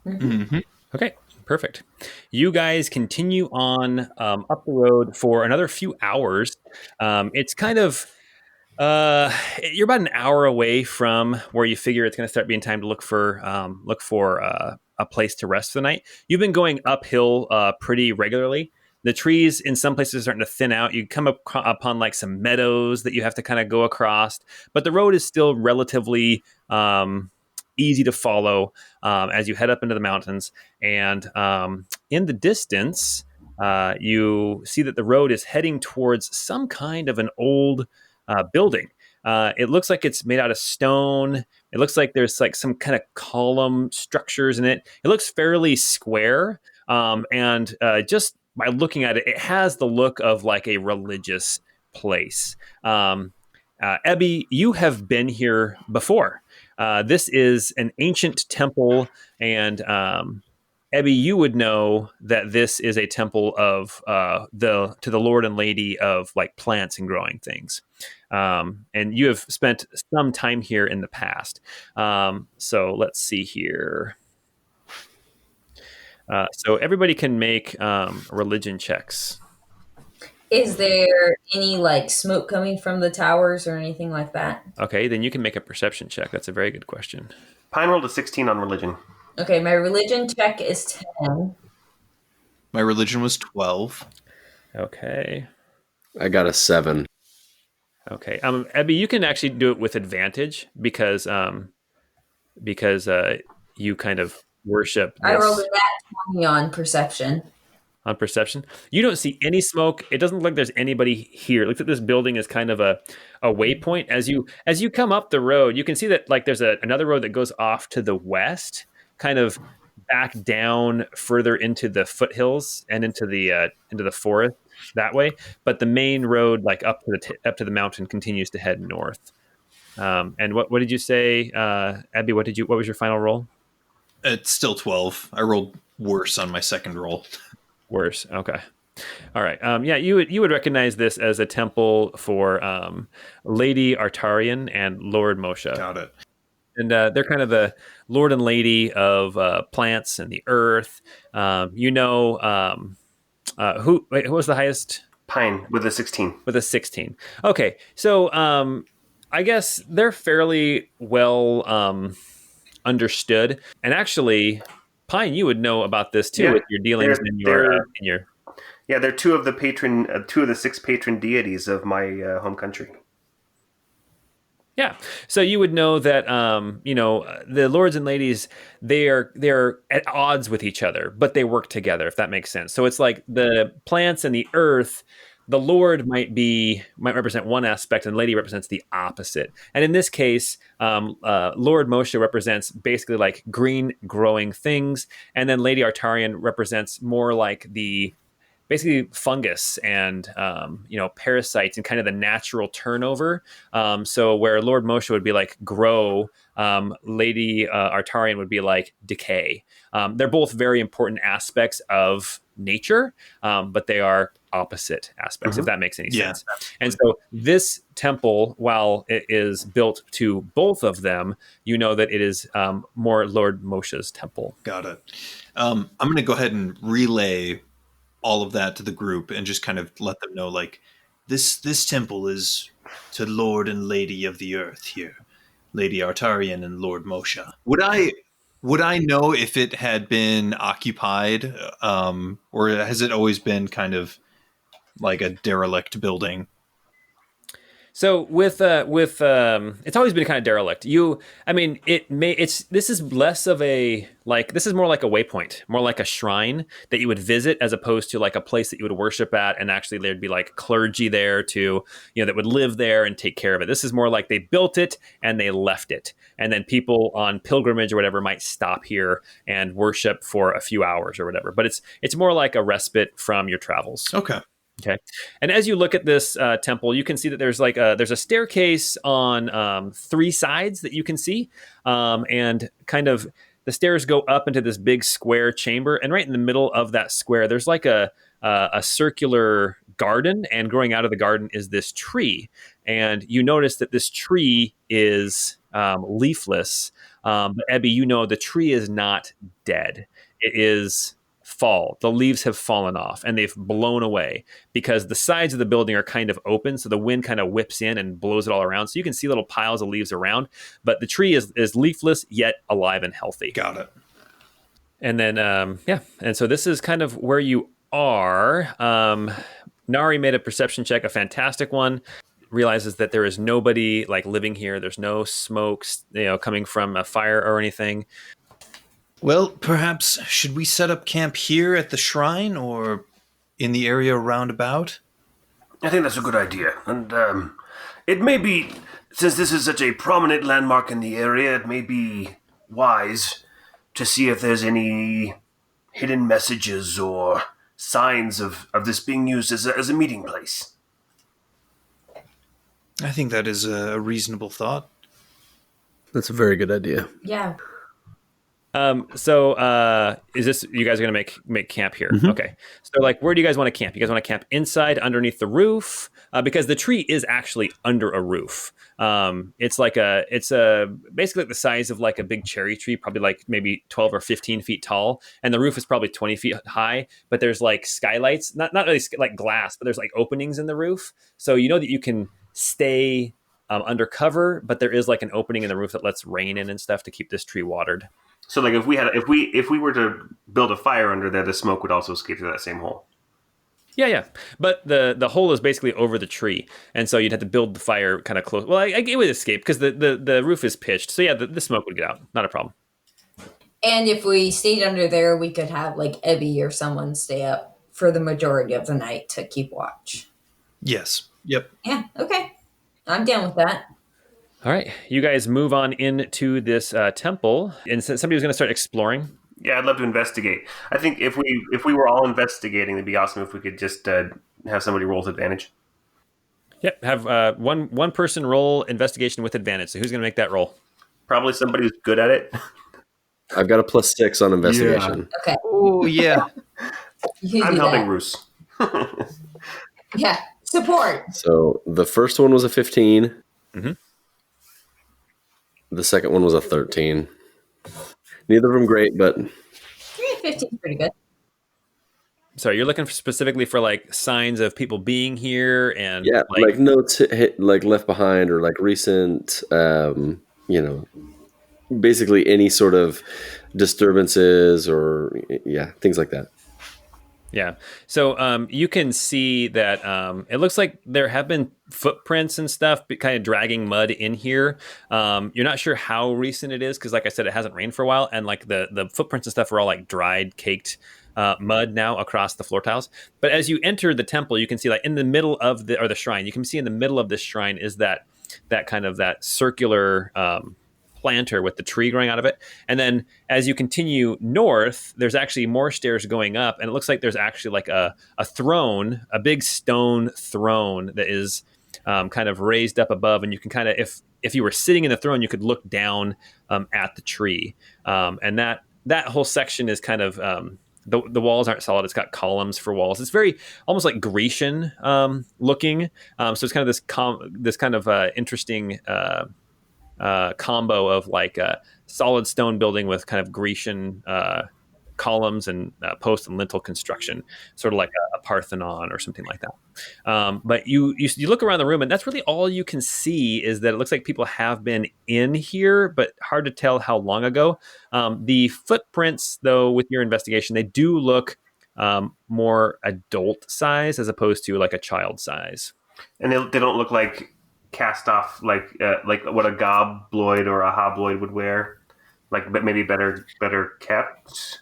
[SPEAKER 4] Mm-hmm.
[SPEAKER 1] Okay, perfect. You guys continue on up the road for another few hours. It's kind of you're about an hour away from where you figure it's going to start being time to look for a place to rest for the night. You've been going uphill pretty regularly. The trees in some places are starting to thin out. You come upon like some meadows that you have to kind of go across, but the road is still relatively easy to follow as you head up into the mountains. And in the distance, you see that the road is heading towards some kind of an old building. It looks like it's made out of stone. It looks like there's like some kind of column structures in it. It looks fairly square. And just by looking at it, it has the look of like a religious place. Ebby, you have been here before. This is an ancient temple, and Ebby, you would know that this is a temple of to the Lord and Lady of like plants and growing things. And you have spent some time here in the past. So let's see here. So everybody can make religion checks.
[SPEAKER 5] Is there any like smoke coming from the towers or anything like that?
[SPEAKER 1] Okay, then you can make a perception check. That's a very good question.
[SPEAKER 2] Pine rolled a 16 on religion.
[SPEAKER 5] Okay, my religion check is 10.
[SPEAKER 4] My religion was 12.
[SPEAKER 1] Okay.
[SPEAKER 3] I got a 7.
[SPEAKER 1] Okay. Ebby, you can actually do it with advantage because you kind of worship this.
[SPEAKER 5] I rolled a nat 20 on perception.
[SPEAKER 1] On perception, you don't see any smoke. It doesn't look like there's anybody here. It looks like this building is kind of a waypoint. As you come up the road, you can see that like there's another road that goes off to the west, kind of back down further into the foothills and into the forest that way. But the main road, like up to the mountain, continues to head north. And what did you say, Abby? What was your final roll?
[SPEAKER 4] It's still 12. I rolled worse on my second roll.
[SPEAKER 1] Worse. Okay. All right. Yeah, you would recognize this as a temple for Lady Artarian and Lord Mosha.
[SPEAKER 4] Got it.
[SPEAKER 1] And they're kind of the Lord and Lady of plants and the earth. Who was the highest?
[SPEAKER 2] Pine with a 16.
[SPEAKER 1] With a 16. Okay. So I guess they're fairly well understood. And actually, Pine, you would know about this too with your dealings in your.
[SPEAKER 2] Yeah, they're two of the 6 patron deities of my home country.
[SPEAKER 1] Yeah. So you would know that the lords and ladies, they're at odds with each other, but they work together, if that makes sense. So it's like the plants and the earth, the lord might represent one aspect and lady represents the opposite. And in this case, Lord Mosha represents basically like green growing things, and then Lady Artarian represents more like the basically fungus and parasites and kind of the natural turnover. So where Lord Moshe would be like grow, Lady Artarian would be like decay. They're both very important aspects of nature, but they are opposite aspects, if that makes any sense. And so this temple, while it is built to both of them, you know that it is more Lord Moshe's temple.
[SPEAKER 4] Got it. I'm going to go ahead and relay all of that to the group and just kind of let them know, like, this temple is to Lord and Lady of the Earth here, Lady Artarian and Lord Mosha. Would I know if it had been occupied, or has it always been kind of like a derelict building?
[SPEAKER 1] So with it's always been kind of derelict. This is less of this is more like a waypoint, more like a shrine that you would visit as opposed to like a place that you would worship at, and actually there'd be like clergy there that would live there and take care of it. This is more like they built it and they left it, and then people on pilgrimage or whatever might stop here and worship for a few hours or whatever. But it's more like a respite from your travels. Okay. And as you look at this temple, you can see that there's there's a staircase on 3 sides that you can see, and kind of the stairs go up into this big square chamber. And right in the middle of that square, there's like a circular garden, and growing out of the garden is this tree. And you notice that this tree is leafless. But Ebby, the tree is not dead. It is fall. The leaves have fallen off and they've blown away because the sides of the building are kind of open. So the wind kind of whips in and blows it all around. So you can see little piles of leaves around, but the tree is leafless, yet alive and healthy.
[SPEAKER 4] Got it.
[SPEAKER 1] And then, And so this is kind of where you are. Nari made a perception check, a fantastic one. Realizes that there is nobody like living here. There's no smoke, coming from a fire or anything.
[SPEAKER 4] Well, perhaps should we set up camp here at the shrine or in the area round about?
[SPEAKER 2] I think that's a good idea. And it may be, since this is such a prominent landmark in the area, it may be wise to see if there's any hidden messages or signs of this being used as a meeting place.
[SPEAKER 4] I think that is a reasonable thought.
[SPEAKER 3] That's a very good idea.
[SPEAKER 5] Yeah.
[SPEAKER 1] So is this, you guys are going to make camp here? Mm-hmm. Okay. So like, where do you guys want to camp? You guys want to camp inside underneath the roof? Because the tree is actually under a roof. It's basically like the size of like a big cherry tree, probably like maybe 12 or 15 feet tall. And the roof is probably 20 feet high, but there's like skylights, not really like glass, but there's like openings in the roof. So you know that you can stay undercover, but there is like an opening in the roof that lets rain in and stuff to keep this tree watered.
[SPEAKER 2] So, like, if we were to build a fire under there, the smoke would also escape through that same hole.
[SPEAKER 1] Yeah. But the hole is basically over the tree, and so you'd have to build the fire kind of close. Well, it would escape because the roof is pitched. So yeah, the smoke would get out. Not a problem.
[SPEAKER 5] And if we stayed under there, we could have like Ebby or someone stay up for the majority of the night to keep watch.
[SPEAKER 4] Yes. Yep.
[SPEAKER 5] Yeah. Okay. I'm down with that.
[SPEAKER 1] All right, you guys move on into this temple, and somebody was going to start exploring.
[SPEAKER 2] Yeah, I'd love to investigate. I think if we were all investigating, it'd be awesome if we could just have somebody roll with advantage.
[SPEAKER 1] Yep, have one person roll investigation with advantage. So who's going to make that roll?
[SPEAKER 2] Probably somebody who's good at it.
[SPEAKER 3] I've got a +6 on investigation.
[SPEAKER 5] Yeah. Okay.
[SPEAKER 4] Oh yeah.
[SPEAKER 2] I'm helping Roos.
[SPEAKER 5] Yeah, support.
[SPEAKER 3] So the first one was a 15.
[SPEAKER 1] Mm-hmm.
[SPEAKER 3] The second one was a 13. Neither of them great, but
[SPEAKER 5] 15 is pretty good.
[SPEAKER 1] Sorry, you're looking specifically for like signs of people being here and
[SPEAKER 3] like notes hit, like left behind or like recent, basically any sort of disturbances or things like that.
[SPEAKER 1] Yeah. So you can see that it looks like there have been footprints and stuff kind of dragging mud in here. You're not sure how recent it is because, like I said, it hasn't rained for a while. And like the footprints and stuff are all like dried, caked mud now across the floor tiles. But as you enter the temple, you can see like in the middle of the shrine, you can see in the middle of this shrine is that kind of that circular planter with the tree growing out of it. And then as you continue north, there's actually more stairs going up, and it looks like there's actually like a throne, a big stone throne that is kind of raised up above, and you can kind of, if you were sitting in the throne, you could look down at the tree, and that whole section is kind of the walls aren't solid. It's got columns for walls. It's very almost like Grecian looking. So it's kind of this kind of interesting combo of like a solid stone building with kind of Grecian columns and post and lintel construction, sort of like a Parthenon or something like that. But you look around the room, and that's really all you can see is that it looks like people have been in here, but hard to tell how long ago. The footprints, though, with your investigation, they do look more adult size as opposed to like a child size.
[SPEAKER 2] And they don't look like cast off like what a gobloid or a hobloid would wear, like but maybe better kept.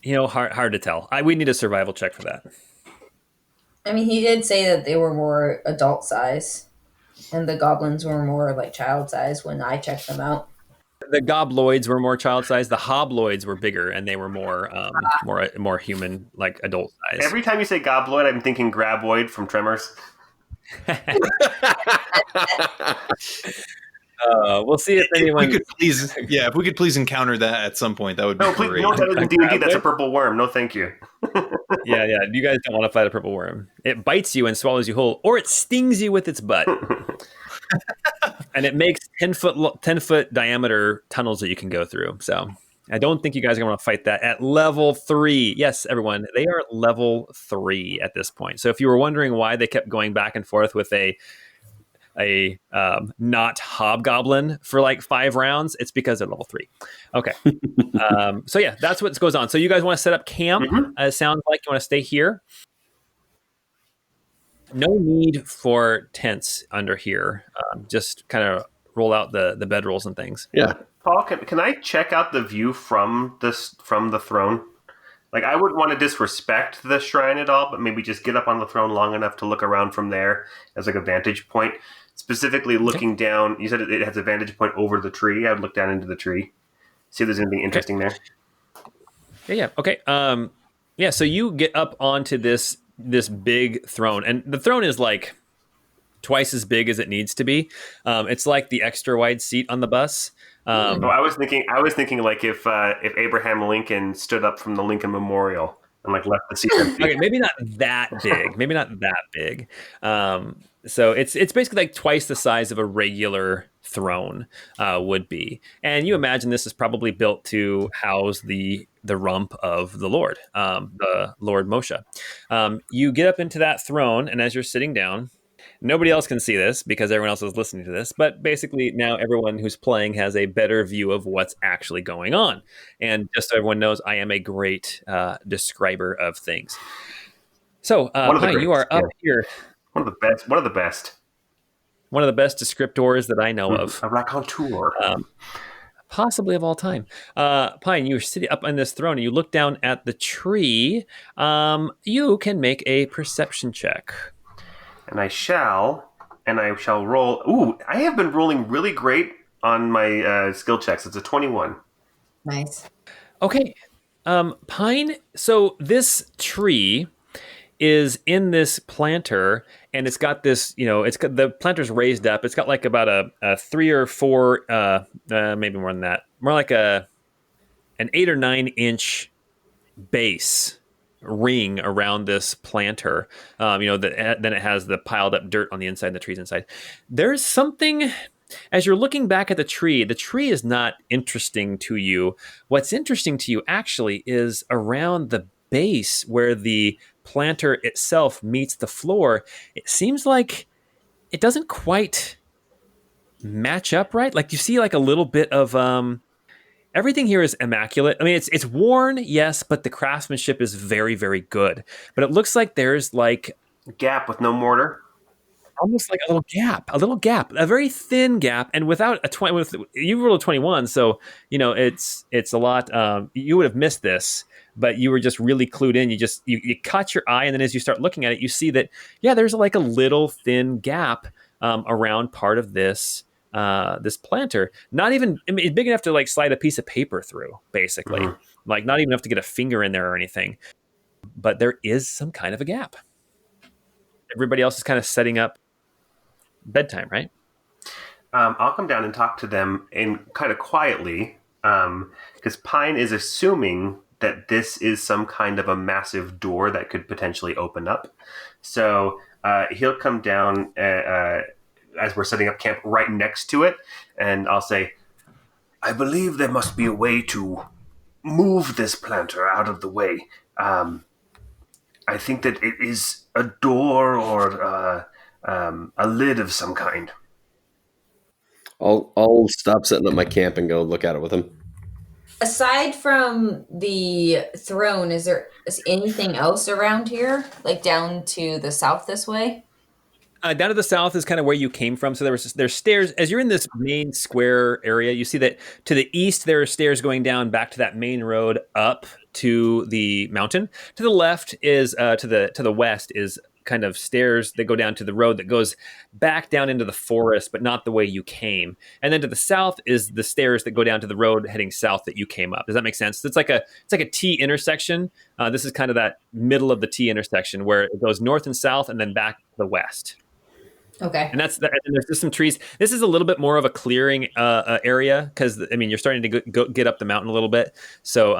[SPEAKER 1] Hard to tell. We need a survival check for that.
[SPEAKER 5] I mean, he did say that they were more adult size, and the goblins were more like child size when I checked them out.
[SPEAKER 1] The gobloids were more child size. The hobloids were bigger, and they were more human, like adult size.
[SPEAKER 2] Every time you say gobloid, I'm thinking graboid from Tremors.
[SPEAKER 1] We'll see if anyone.
[SPEAKER 4] If we could please encounter that at some point, that would be great.
[SPEAKER 2] No, that isn't D&D. That's a purple worm. No, thank you.
[SPEAKER 1] Yeah. You guys don't want to fight a purple worm. It bites you and swallows you whole, or it stings you with its butt. And it makes 10-foot diameter tunnels that you can go through. So I don't think you guys are going to want to fight that at level 3. Yes, everyone, they are at level 3 at this point. So if you were wondering why they kept going back and forth with a not hobgoblin for like 5 rounds, it's because they're level 3. Okay. So yeah, that's what goes on. So you guys want to set up camp? It sounds like you want to stay here. No need for tents under here. Just kind of roll out the bedrolls and things.
[SPEAKER 3] Yeah.
[SPEAKER 2] Paul, can I check out the view from the throne? Like, I wouldn't want to disrespect the shrine at all, but maybe just get up on the throne long enough to look around from there as like a vantage point. Specifically looking down, you said it has a vantage point over the tree. I would look down into the tree, see if there's anything interesting there.
[SPEAKER 1] Yeah. Okay. So you get up onto this big throne, and the throne is like twice as big as it needs to be. It's like the extra wide seat on the bus.
[SPEAKER 2] I was thinking like if Abraham Lincoln stood up from the Lincoln Memorial and like left the seat empty.
[SPEAKER 1] Okay, maybe not that big. So it's basically like twice the size of a regular throne would be. And you imagine this is probably built to house the rump of the Lord Mosha. You get up into that throne, and as you're sitting down, nobody else can see this because everyone else is listening to this, but basically now everyone who's playing has a better view of what's actually going on. And just so everyone knows, I am a great describer of things. So, Pine, you are up here.
[SPEAKER 2] One of the best. One of the best
[SPEAKER 1] descriptors that I know of.
[SPEAKER 2] A raconteur.
[SPEAKER 1] Possibly of all time. Pine, you're sitting up on this throne and you look down at the tree. You can make a perception check.
[SPEAKER 2] And I shall roll. Ooh, I have been rolling really great on my skill checks. It's a 21.
[SPEAKER 5] Nice.
[SPEAKER 1] Okay. Pine, so this tree is in this planter, and it's got this, the planter's raised up. It's got like about a 3 or 4, maybe more than that, more like an 8 or 9 inch base ring around this planter. Then it has the piled up dirt on the inside and the trees inside. There's something, as you're looking back at the tree is not interesting to you. What's interesting to you actually is around the base where the planter itself meets the floor. It seems like it doesn't quite match up right. Like you see like a little bit of everything here is immaculate. I mean, it's worn, yes, but the craftsmanship is very, very good. But it looks like there's like
[SPEAKER 2] Gap with no mortar.
[SPEAKER 1] almost like a little gap, a very thin gap, and without a 20, with you rolled a 21, so it's a lot. You would have missed this, but you were just really clued in. You caught your eye, and then as you start looking at it, you see that there's like a little thin gap around part of this planter. Not even, I mean, it's big enough to like slide a piece of paper through, basically.
[SPEAKER 2] Mhm.
[SPEAKER 1] Like not even enough to get a finger in there or anything. But there is some kind of a gap. Everybody else is kind of setting up bedtime, right?
[SPEAKER 2] I'll come down and talk to them in kind of quietly, because Pine is assuming that this is some kind of a massive door that could potentially open up. So he'll come down as we're setting up camp right next to it, and I'll say, I believe there must be a way to move this planter out of the way. I think that it is a door or a lid of some kind.
[SPEAKER 3] I'll stop setting up my camp and go look at it with him.
[SPEAKER 5] Aside from the throne, is anything else around here? Like down to the south this way?
[SPEAKER 1] Down to the south is kind of where you came from. So there's stairs as you're in this main square area. You see that to the east there are stairs going down back to that main road up to the mountain. To the left is to the west is kind of stairs that go down to the road that goes back down into the forest, but not the way you came. And then to the south is the stairs that go down to the road heading south that you came up. Does that make sense? It's like a T intersection. This is kind of that middle of the T intersection where it goes north and south and then back to the west.
[SPEAKER 5] Okay.
[SPEAKER 1] And and there's just some trees. This is a little bit more of a clearing area because I mean you're starting to get up the mountain a little bit. So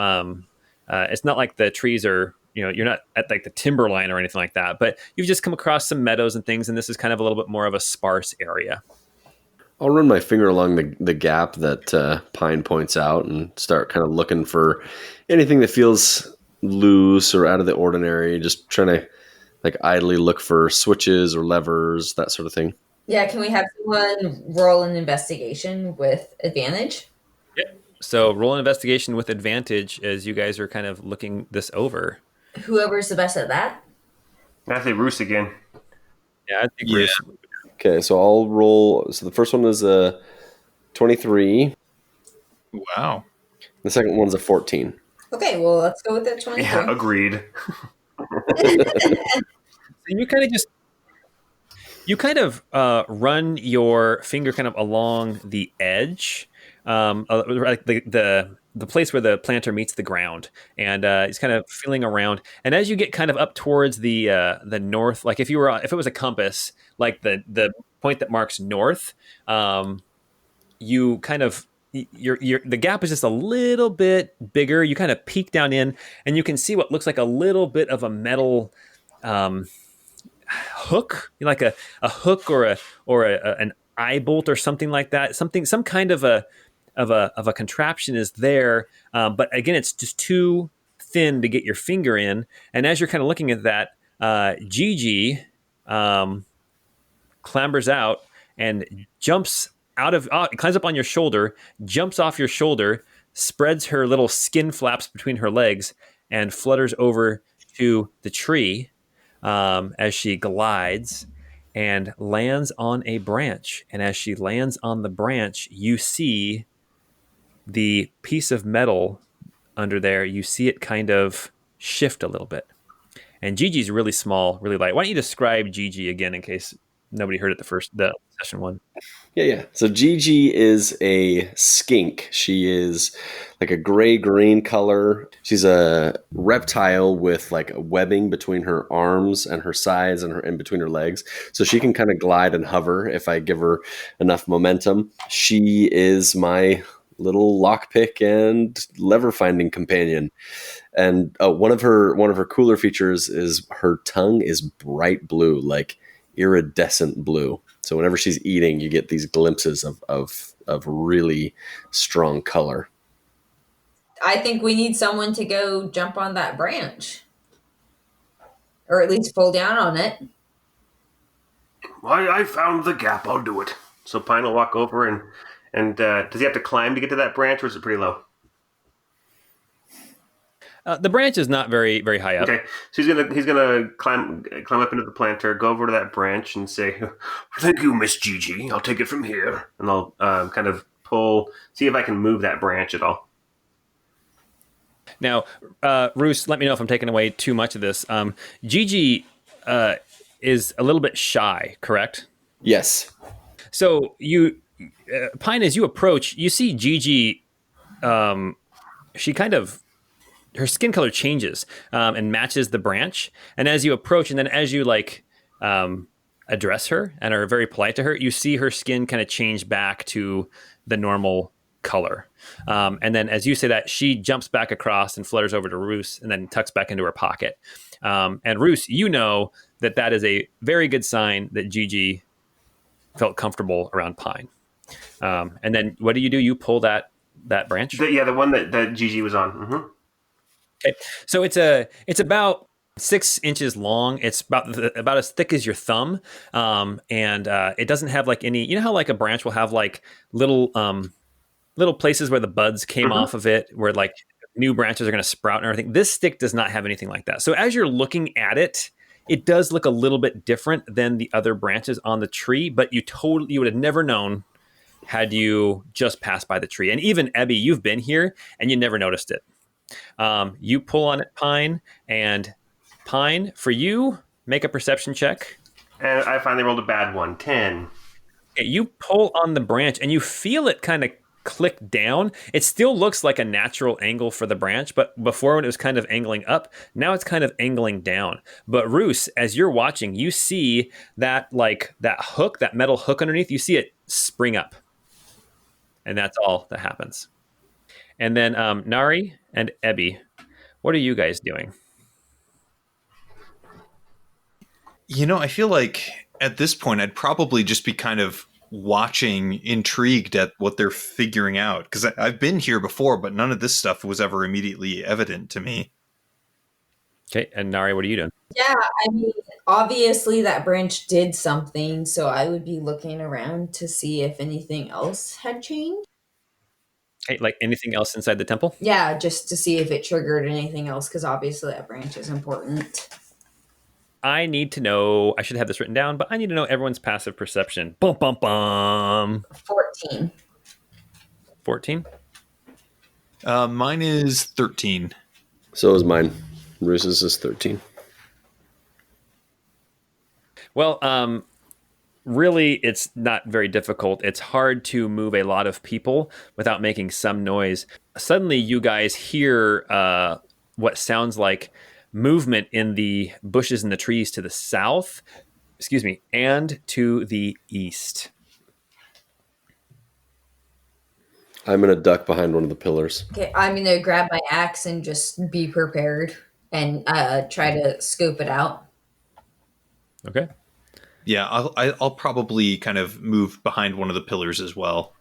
[SPEAKER 1] it's not like the trees are you're not at like the timberline or anything like that. But you've just come across some meadows and things, and this is kind of a little bit more of a sparse area.
[SPEAKER 3] I'll run my finger along the gap that Pine points out and start kind of looking for anything that feels loose or out of the ordinary. Just trying to like idly look for switches or levers, that sort of thing.
[SPEAKER 5] Yeah, can we have someone roll an investigation with advantage?
[SPEAKER 1] Yep. So roll an investigation with advantage as you guys are kind of looking this over.
[SPEAKER 5] Whoever's the best at that?
[SPEAKER 2] I say Roos again.
[SPEAKER 1] Yeah, I think Bruce.
[SPEAKER 3] Okay, so I'll roll. So the first one is a 23.
[SPEAKER 4] Wow.
[SPEAKER 3] The second one's a 14.
[SPEAKER 5] Okay, well, let's go with that 23.
[SPEAKER 2] Yeah, agreed.
[SPEAKER 1] You kind of run your finger kind of along the edge, like the place where the planter meets the ground, and it's kind of feeling around. And as you get kind of up towards the north, like if it was a compass, like the point that marks north, you kind of the gap is just a little bit bigger. You kind of peek down in, and you can see what looks like a little bit of a metal hook, like a hook or an eye bolt or something like that. Some kind of a contraption is there, but again, it's just too thin to get your finger in. And as you're kind of looking at that, Gigi clambers out and climbs up on your shoulder, jumps off your shoulder, spreads her little skin flaps between her legs, and flutters over to the tree as she glides and lands on a branch. And as she lands on the branch, you see the piece of metal under there. You see it kind of shift a little bit. And Gigi's really small, really light. Why don't you describe Gigi again in case nobody heard it the session one?
[SPEAKER 3] Yeah. So Gigi is a skink. She is like a gray-green color. She's a reptile with like a webbing between her arms and her sides and in between her legs. So she can kind of glide and hover if I give her enough momentum. She is my little lockpick and lever finding companion. And one of her cooler features is her tongue is bright blue, like iridescent blue. So whenever she's eating, you get these glimpses of really strong color.
[SPEAKER 5] I think we need someone to go jump on that branch. Or at least pull down on it.
[SPEAKER 2] I found the gap. I'll do it. So Pine will walk over and does he have to climb to get to that branch, or is it pretty low?
[SPEAKER 1] The branch is not very very high up.
[SPEAKER 2] Okay, so he's gonna climb up into the planter, go over to that branch, and say, "Thank you, Miss Gigi. I'll take it from here," and I'll kind of see if I can move that branch at all.
[SPEAKER 1] Now, Roos, let me know if I'm taking away too much of this. Gigi is a little bit shy, correct?
[SPEAKER 3] Yes.
[SPEAKER 1] So Pine, as you approach, you see Gigi. She kind of, her skin color changes and matches the branch. And as you approach, and then as you address her and are very polite to her, you see her skin kind of change back to the normal color. And then as you say that, she jumps back across and flutters over to Roos and then tucks back into her pocket. And Roos, you know that is a very good sign that Gigi felt comfortable around Pine. And then what do? You pull that branch?
[SPEAKER 2] The one that Gigi was on. Mm-hmm.
[SPEAKER 1] Okay. So it's about 6 inches long. It's about as thick as your thumb. And it doesn't have like any, you know how like a branch will have like little places where the buds came off of it, where like new branches are going to sprout and everything. This stick does not have anything like that. So as you're looking at it, it does look a little bit different than the other branches on the tree, but you would have never known had you just passed by the tree. And even Ebby, you've been here and you never noticed it. You pull on it, Pine, and Pine, for you, make a perception check.
[SPEAKER 2] And I finally rolled a bad one, 10.
[SPEAKER 1] Okay, you pull on the branch and you feel it kind of click down. It still looks like a natural angle for the branch, but before when it was kind of angling up, now it's kind of angling down. But Roos, as you're watching, you see that hook, that metal hook underneath, you see it spring up. And that's all that happens. And then Nari and Ebby, what are you guys doing?
[SPEAKER 4] You know, I feel like at this point, I'd probably just be kind of watching, intrigued at what they're figuring out. Because I've been here before, but none of this stuff was ever immediately evident to me.
[SPEAKER 1] Okay, and Nari, what are you doing?
[SPEAKER 5] Yeah, I mean, obviously that branch did something, so I would be looking around to see if anything else had changed.
[SPEAKER 1] Okay, like anything else inside the temple?
[SPEAKER 5] Yeah, just to see if it triggered anything else, because obviously that branch is important.
[SPEAKER 1] I need to know, I should have this written down, but I need to know everyone's passive perception. Bum, bum, bum.
[SPEAKER 5] 14.
[SPEAKER 1] 14?
[SPEAKER 4] Mine is 13.
[SPEAKER 3] So is mine. Roos's is 13.
[SPEAKER 1] Well, really, it's not very difficult. It's hard to move a lot of people without making some noise. Suddenly, you guys hear what sounds like movement in the bushes and the trees to the south, and to the east.
[SPEAKER 3] I'm going to duck behind one of the pillars.
[SPEAKER 5] Okay, I'm going to grab my axe and just be prepared and try to scoop it out.
[SPEAKER 1] Okay.
[SPEAKER 4] Yeah, I'll probably kind of move behind one of the pillars as well.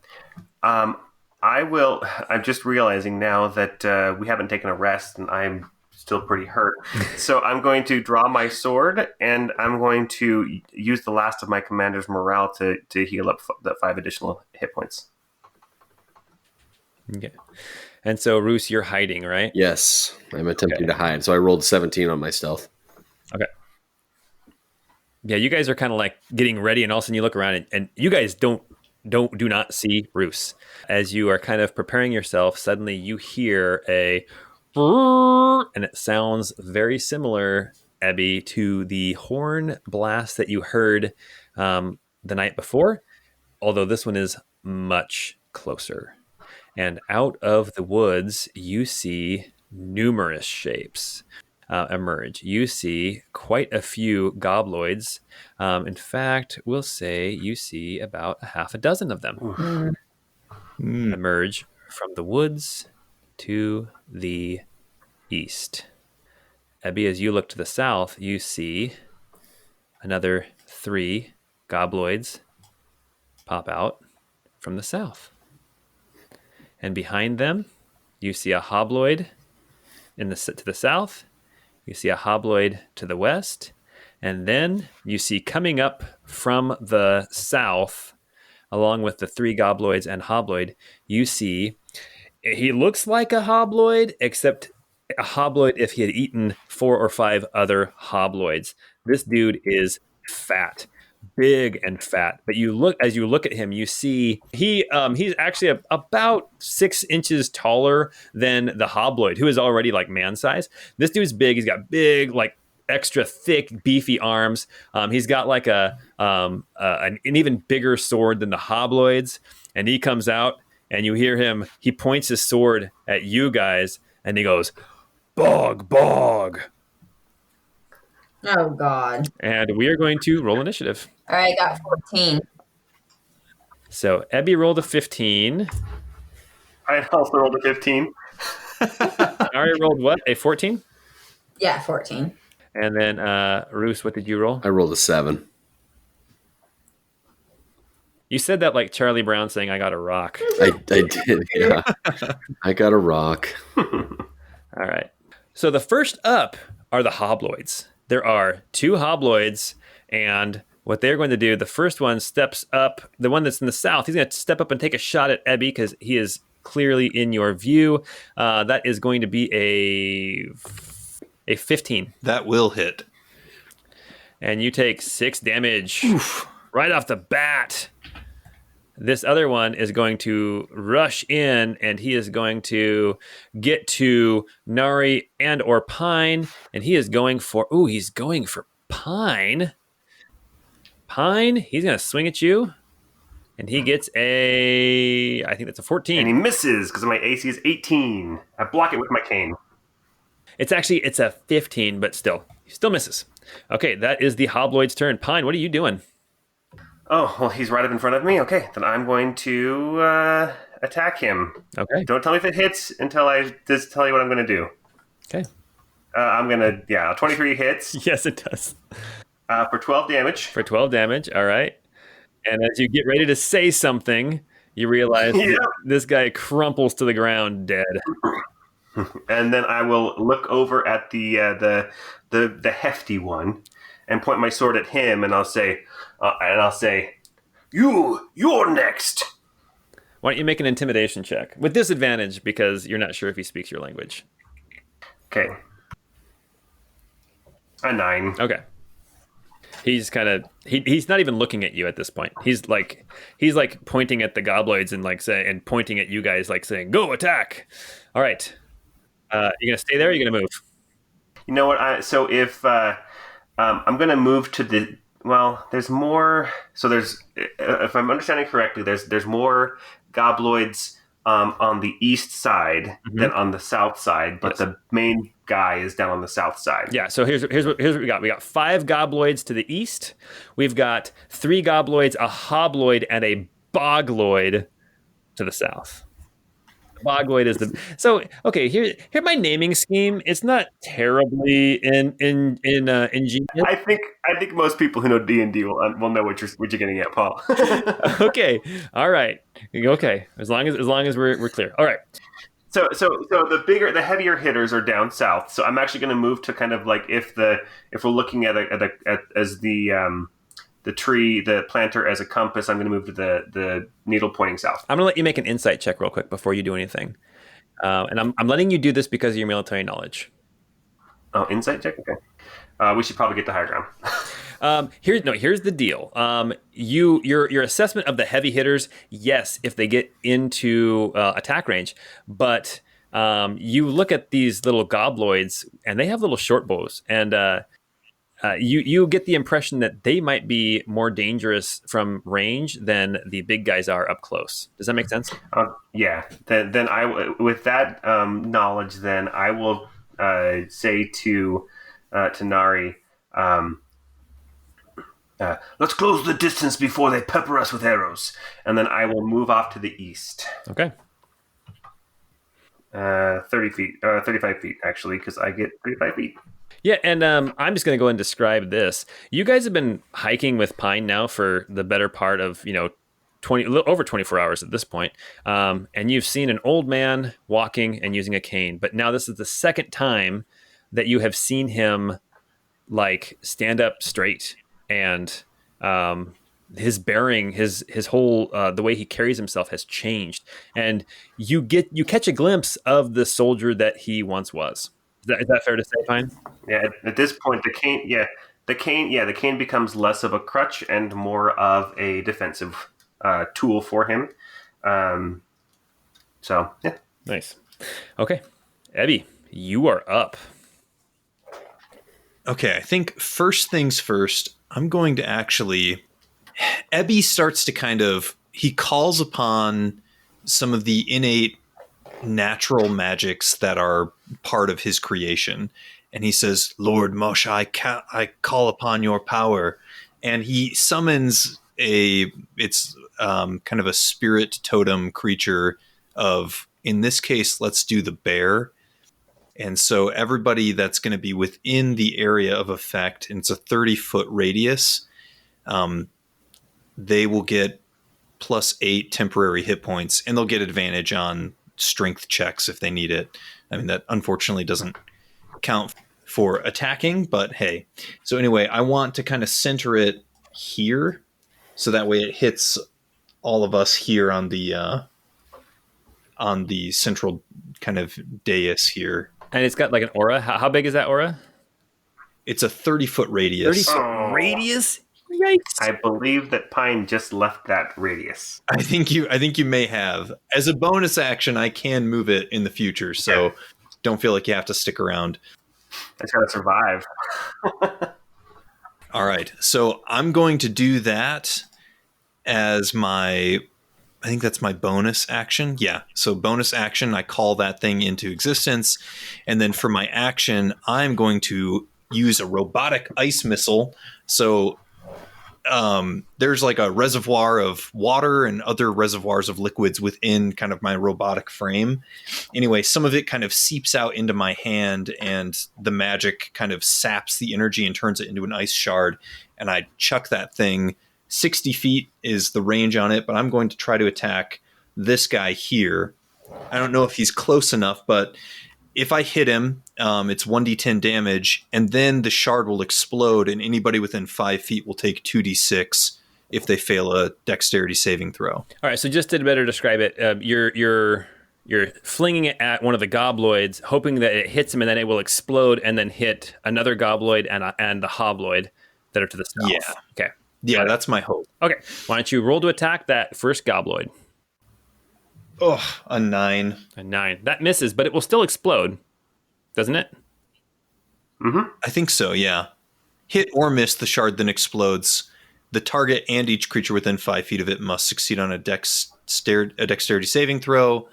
[SPEAKER 2] I will. I'm just realizing now that we haven't taken a rest, and I'm still pretty hurt. So I'm going to draw my sword, and I'm going to use the last of my commander's morale to heal up the 5 additional hit points.
[SPEAKER 1] Okay. And so, Roos, you're hiding, right?
[SPEAKER 3] Yes, I'm attempting to hide. So I rolled 17 on my stealth.
[SPEAKER 1] Okay. Yeah, you guys are kind of like getting ready, and all of a sudden you look around, and you guys do not see Roos. As you are kind of preparing yourself, suddenly you hear a, and it sounds very similar, Ebby, to the horn blast that you heard the night before, although this one is much closer. And out of the woods, you see numerous shapes emerge. You see quite a few gobloids. In fact, we'll say you see about a half a dozen of them emerge from the woods to the east. Ebby, as you look to the south, you see another 3 gobloids pop out from the south. And behind them, you see a hobloid to the south. You see a hobloid to the west. And then you see coming up from the south, along with the 3 gobloids and hobloid, you see, he looks like a hobloid, except a hobloid if he had eaten 4 or 5 other hobloids. This dude is fat, big and fat. But you look at him, you see he's actually about 6 inches taller than the hobloid, who is already like man size. This dude's big. He's got big, like extra thick, beefy arms. He's got like an even bigger sword than the hobloids, and he comes out. And you hear him, he points his sword at you guys, and he goes, "Bog, bog."
[SPEAKER 5] Oh, God.
[SPEAKER 1] And we are going to roll initiative.
[SPEAKER 5] All right, I got 14.
[SPEAKER 1] So Ebby rolled a 15.
[SPEAKER 2] I also rolled a 15.
[SPEAKER 1] Ari rolled what? A 14?
[SPEAKER 5] Yeah, 14.
[SPEAKER 1] And then, Roos, what did you roll?
[SPEAKER 3] I rolled a 7.
[SPEAKER 1] You said that like Charlie Brown saying, "I got a rock."
[SPEAKER 3] I did, yeah. I got a rock.
[SPEAKER 1] All right. So the first up are the hobloids. There are 2 hobloids, and what they're going to do, the first one steps up, the one that's in the south, he's going to step up and take a shot at Ebby because he is clearly in your view. That is going to be a 15.
[SPEAKER 4] That will hit.
[SPEAKER 1] And you take 6 damage right off the bat. This other one is going to rush in, and he is going to get to Nari and or Pine, and he is going for Pine. Pine, he's going to swing at you, and he gets I think that's a 14.
[SPEAKER 2] And he misses because my AC is 18. I block it with my cane.
[SPEAKER 1] It's a 15, but still, he still misses. Okay, that is the hobloid's turn. Pine, what are you doing?
[SPEAKER 2] Oh, well, he's right up in front of me. Okay, then I'm going to attack him.
[SPEAKER 1] Okay.
[SPEAKER 2] Don't tell me if it hits until I just tell you what I'm going to do.
[SPEAKER 1] Okay.
[SPEAKER 2] I'm going to, 23 hits.
[SPEAKER 1] Yes, it does.
[SPEAKER 2] For 12 damage.
[SPEAKER 1] For 12 damage, all right. And as you get ready to say something, you realize this guy crumples to the ground dead.
[SPEAKER 2] And then I will look over at the hefty one and point my sword at him, and I'll say, you're next.
[SPEAKER 1] Why don't you make an intimidation check with disadvantage because you're not sure if he speaks your language.
[SPEAKER 2] Okay. A 9.
[SPEAKER 1] Okay. He's kind of he's not even looking at you at this point. He's like pointing at the gobloids and pointing at you guys like saying, "Go attack!" All right. You gonna stay there? Or you gonna move?
[SPEAKER 2] You know what? So if I'm gonna move to the there's more. So there's, if I'm understanding correctly, there's more gobloids on the east side than on the south side, but the main guy is down on the south side.
[SPEAKER 1] Yeah. So here's what we got. We got 5 gobloids to the east. We've got 3 gobloids, a hobloid, and a bogloid to the south. Bogloid is okay. Here my naming scheme. It's not terribly ingenious.
[SPEAKER 2] I think most people who know D&D will know what you're getting at, Paul.
[SPEAKER 1] Okay, all right, okay. As long as we're clear. All right.
[SPEAKER 2] So the heavier hitters are down south. So I'm actually going to move to kind of like if we're looking at the tree, the planter as a compass, I'm going to move to the needle pointing south.
[SPEAKER 1] I'm going to let you make an insight check real quick before you do anything. And I'm letting you do this because of your military knowledge.
[SPEAKER 2] Oh, insight check? Okay. We should probably get to higher ground.
[SPEAKER 1] Here's the deal. Your assessment of the heavy hitters, yes, if they get into attack range, but you look at these little gobloids and they have little short bows, and you get the impression that they might be more dangerous from range than the big guys are up close. Does that make sense?
[SPEAKER 2] Yeah. Then I, with that knowledge, then I will say to Nari, let's close the distance before they pepper us with arrows, and then I will move off to the east.
[SPEAKER 1] Okay.
[SPEAKER 2] 35 feet actually, because I get 35 feet.
[SPEAKER 1] Yeah, and I'm just going to go and describe this. You guys have been hiking with Pine now for the better part of, over 24 hours at this point. And you've seen an old man walking and using a cane. But now this is the second time that you have seen him like stand up straight, and his bearing, his whole the way he carries himself has changed. And you catch a glimpse of the soldier that he once was. Is that fair to say, Pine?
[SPEAKER 2] Yeah, at this point, the cane becomes less of a crutch and more of a defensive tool for him. So, yeah.
[SPEAKER 1] Nice. Okay. Ebby, you are up.
[SPEAKER 4] Okay, I think first things first, I'm going to actually... Ebby starts to he calls upon some of the innate natural magics that are part of his creation. And he says, Lord Mosha, I call upon your power. And he summons it's kind of a spirit totem creature of, in this case, let's do the bear. And so everybody that's going to be within the area of effect, and it's a 30-foot radius, they will get +8 temporary hit points, and they'll get advantage on strength checks if they need it. I mean, that unfortunately doesn't count for attacking, but hey. So anyway, I want to kind of center it here, so that way it hits all of us here on the central kind of dais here.
[SPEAKER 1] And it's got like an aura. How big is that aura?
[SPEAKER 4] It's a 30-foot radius.
[SPEAKER 1] 30-foot radius? Yikes.
[SPEAKER 2] I believe that Pine just left that radius.
[SPEAKER 4] I think you may have. As a bonus action, I can move it in the future, so don't feel like you have to stick around.
[SPEAKER 2] I just gotta survive.
[SPEAKER 4] All right, so I'm going to do that as I think that's my bonus action. Yeah, so bonus action, I call that thing into existence. And then for my action, I'm going to use a robotic ice missile. So there's like a reservoir of water and other reservoirs of liquids within kind of my robotic frame. Anyway, some of it kind of seeps out into my hand, and the magic kind of saps the energy and turns it into an ice shard. And I chuck that thing. 60 feet is the range on it, but I'm going to try to attack this guy here. I don't know if he's close enough, but if I hit him, it's 1d10 damage, and then the shard will explode, and anybody within 5 feet will take 2d6 if they fail a dexterity saving throw.
[SPEAKER 1] All right, so just to better describe it, you're flinging it at one of the gobloids, hoping that it hits him, and then it will explode, and then hit another gobloid and the hobloid that are to the south.
[SPEAKER 4] Yeah.
[SPEAKER 1] Okay.
[SPEAKER 4] Yeah, that's my hope.
[SPEAKER 1] Okay. Why don't you roll to attack that first gobloid?
[SPEAKER 4] Oh, a 9.
[SPEAKER 1] A 9. That misses, but it will still explode, doesn't it?
[SPEAKER 2] Mm-hmm.
[SPEAKER 4] I think so, yeah. Hit or miss, the shard then explodes. The target and each creature within 5 feet of it must succeed on a dexterity saving throw,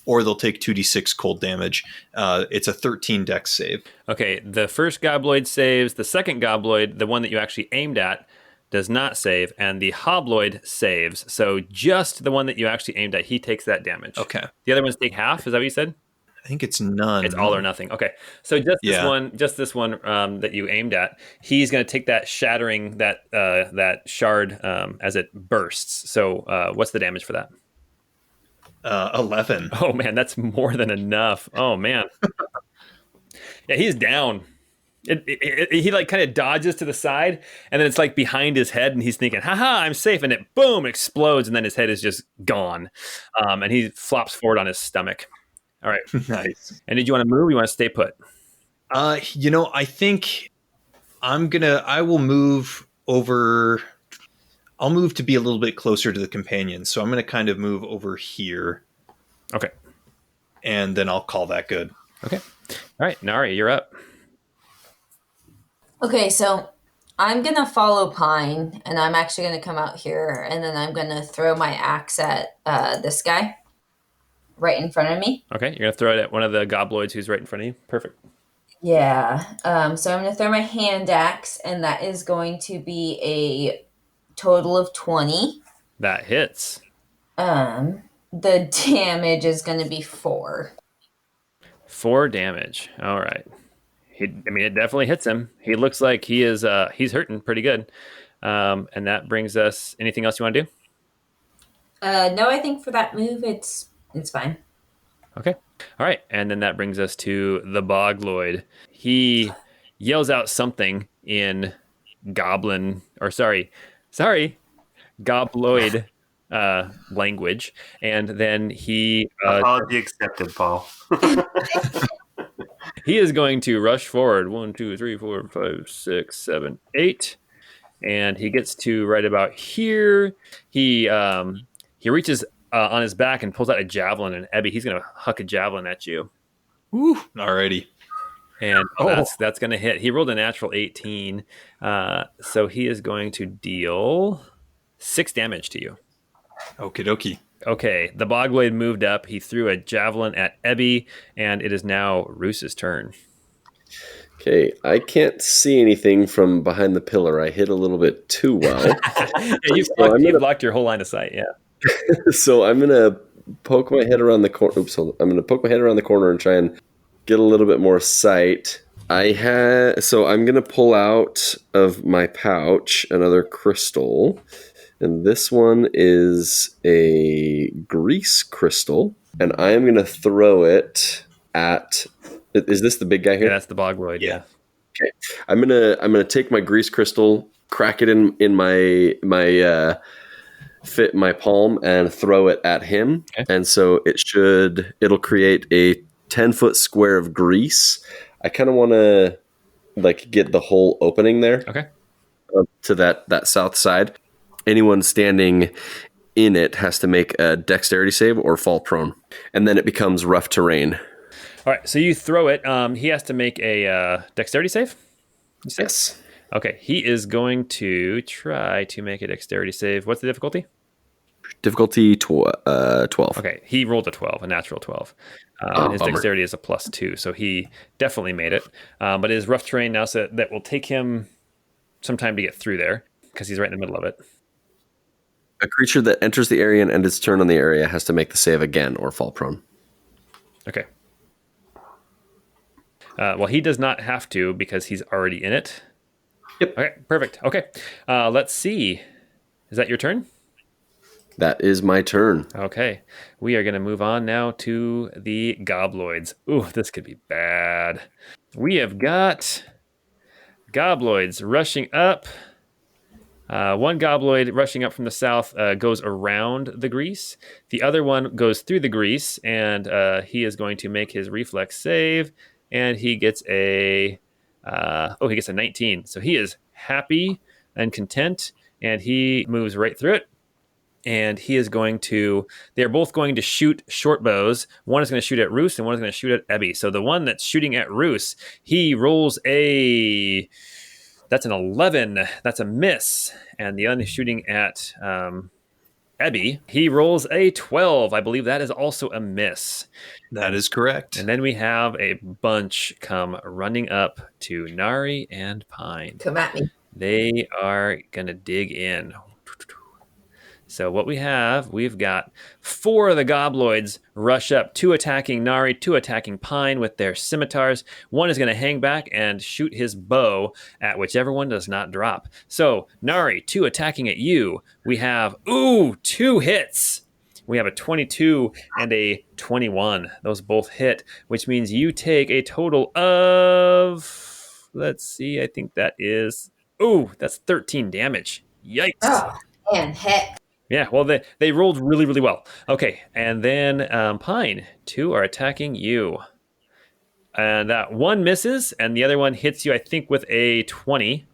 [SPEAKER 4] or they'll take 2d6 cold damage. It's a 13 dex save.
[SPEAKER 1] Okay, the first gobloid saves. The second gobloid, the one that you actually aimed at, does not save, and the hobloid saves. So just the one that you actually aimed at, he takes that damage.
[SPEAKER 4] Okay.
[SPEAKER 1] The other ones take half. Is that what you said?
[SPEAKER 4] I think it's none.
[SPEAKER 1] It's all or nothing. Okay. So just this one that you aimed at, he's going to take that shattering that shard as it bursts. So what's the damage for that?
[SPEAKER 4] 11.
[SPEAKER 1] Oh man, that's more than enough. Oh man. Yeah, he's down. He like kind of dodges to the side, and then it's like behind his head, and he's thinking, haha, I'm safe, and it boom explodes, and then his head is just gone, and he flops forward on his stomach. All right.
[SPEAKER 4] Nice.
[SPEAKER 1] And did you want to move, or you want to stay put?
[SPEAKER 4] I think I will move over. I'll move to be a little bit closer to the companion, so I'm going to kind of move over here.
[SPEAKER 1] Okay.
[SPEAKER 4] And then I'll call that good.
[SPEAKER 1] Okay. All right, Nari, you're up.
[SPEAKER 5] Okay, so I'm going to follow Pine, and I'm actually going to come out here, and then I'm going to throw my axe at this guy right in front of me.
[SPEAKER 1] Okay, you're going to throw it at one of the gobloids who's right in front of you. Perfect.
[SPEAKER 5] Yeah, so I'm going to throw my hand axe, and that is going to be a total of 20.
[SPEAKER 1] That hits.
[SPEAKER 5] The damage is going to be 4.
[SPEAKER 1] 4 damage. All right. It definitely hits him. He looks like he's hurting pretty good. And that brings us, anything else you want to do?
[SPEAKER 5] No, I think for that move, it's fine.
[SPEAKER 1] Okay. All right. And then that brings us to the Bogloid. He yells out something in Gobloid language. And then he...
[SPEAKER 2] apology accepted, Paul.
[SPEAKER 1] He is going to rush forward. 1, 2, 3, 4, 5, 6, 7, 8. And he gets to right about here. He reaches on his back and pulls out a javelin. And Ebby, he's going to huck a javelin at you.
[SPEAKER 4] Woo. Alrighty.
[SPEAKER 1] And that's going to hit. He rolled a natural 18. So he is going to deal 6 damage to you.
[SPEAKER 4] Okie dokie.
[SPEAKER 1] Okay, the Bogblade moved up. He threw a javelin at Ebby, and it is now Roos's turn.
[SPEAKER 3] Okay, I can't see anything from behind the pillar. I hit a little bit too well.
[SPEAKER 1] You've blocked your whole line of sight, yeah.
[SPEAKER 3] So I'm going to poke my head around the corner. Oops, hold on. I'm going to poke my head around the corner and try and get a little bit more sight. So I'm going to pull out of my pouch another crystal. And this one is a grease crystal. And I am going to throw it at... Is this the big guy here?
[SPEAKER 1] Yeah, that's the Bogloid, yeah.
[SPEAKER 3] Okay. I'm gonna take my grease crystal, crack it in my palm, and throw it at him. Okay. And so it'll create a 10-foot square of grease. I kind of want to get the whole opening there.
[SPEAKER 1] Okay.
[SPEAKER 3] To that south side. Anyone standing in it has to make a dexterity save or fall prone, and then it becomes rough terrain.
[SPEAKER 1] All right, so you throw it. He has to make a dexterity save?
[SPEAKER 3] Yes.
[SPEAKER 1] Okay, he is going to try to make a dexterity save. What's the difficulty?
[SPEAKER 3] Difficulty 12.
[SPEAKER 1] Okay, he rolled a 12, a natural 12. And his dexterity is a +2, so he definitely made it. But it is rough terrain now, so that will take him some time to get through there, because he's right in the middle of it.
[SPEAKER 3] A creature that enters the area and ends its turn on the area has to make the save again or fall prone.
[SPEAKER 1] Okay. Well, he does not have to because he's already in it.
[SPEAKER 3] Yep.
[SPEAKER 1] Okay, perfect. Okay. Let's see. Is that your turn?
[SPEAKER 3] That is my turn.
[SPEAKER 1] Okay. We are going to move on now to the Gobloids. Ooh, this could be bad. We have got Gobloids rushing up. One Gobloid rushing up from the south goes around the grease. The other one goes through the grease, and he is going to make his reflex save. And he gets a 19. So he is happy and content, and he moves right through it. And they're both going to shoot short bows. One is going to shoot at Roos, and one is going to shoot at Ebby. So the one that's shooting at Roos, he rolls that's an 11. That's a miss. And the one shooting at Ebby, he rolls a 12. I believe that is also a miss.
[SPEAKER 4] That is correct.
[SPEAKER 1] And then we have a bunch come running up to Nari and Pine.
[SPEAKER 5] Come at me.
[SPEAKER 1] They are going to dig in. So what we've got 4 of the Gobloids rush up, 2 attacking Nari, 2 attacking Pine with their scimitars. One is going to hang back and shoot his bow at whichever one does not drop. So Nari, 2 attacking at you. We have, 2 hits. We have a 22 and a 21. Those both hit, which means you take a total of, let's see, I think that is, that's 13 damage. Yikes.
[SPEAKER 5] Oh, man, heck.
[SPEAKER 1] Yeah, well, they rolled really, really well. Okay, and then Pine, 2 are attacking you. And that one misses, and the other one hits you, I think, with a 20.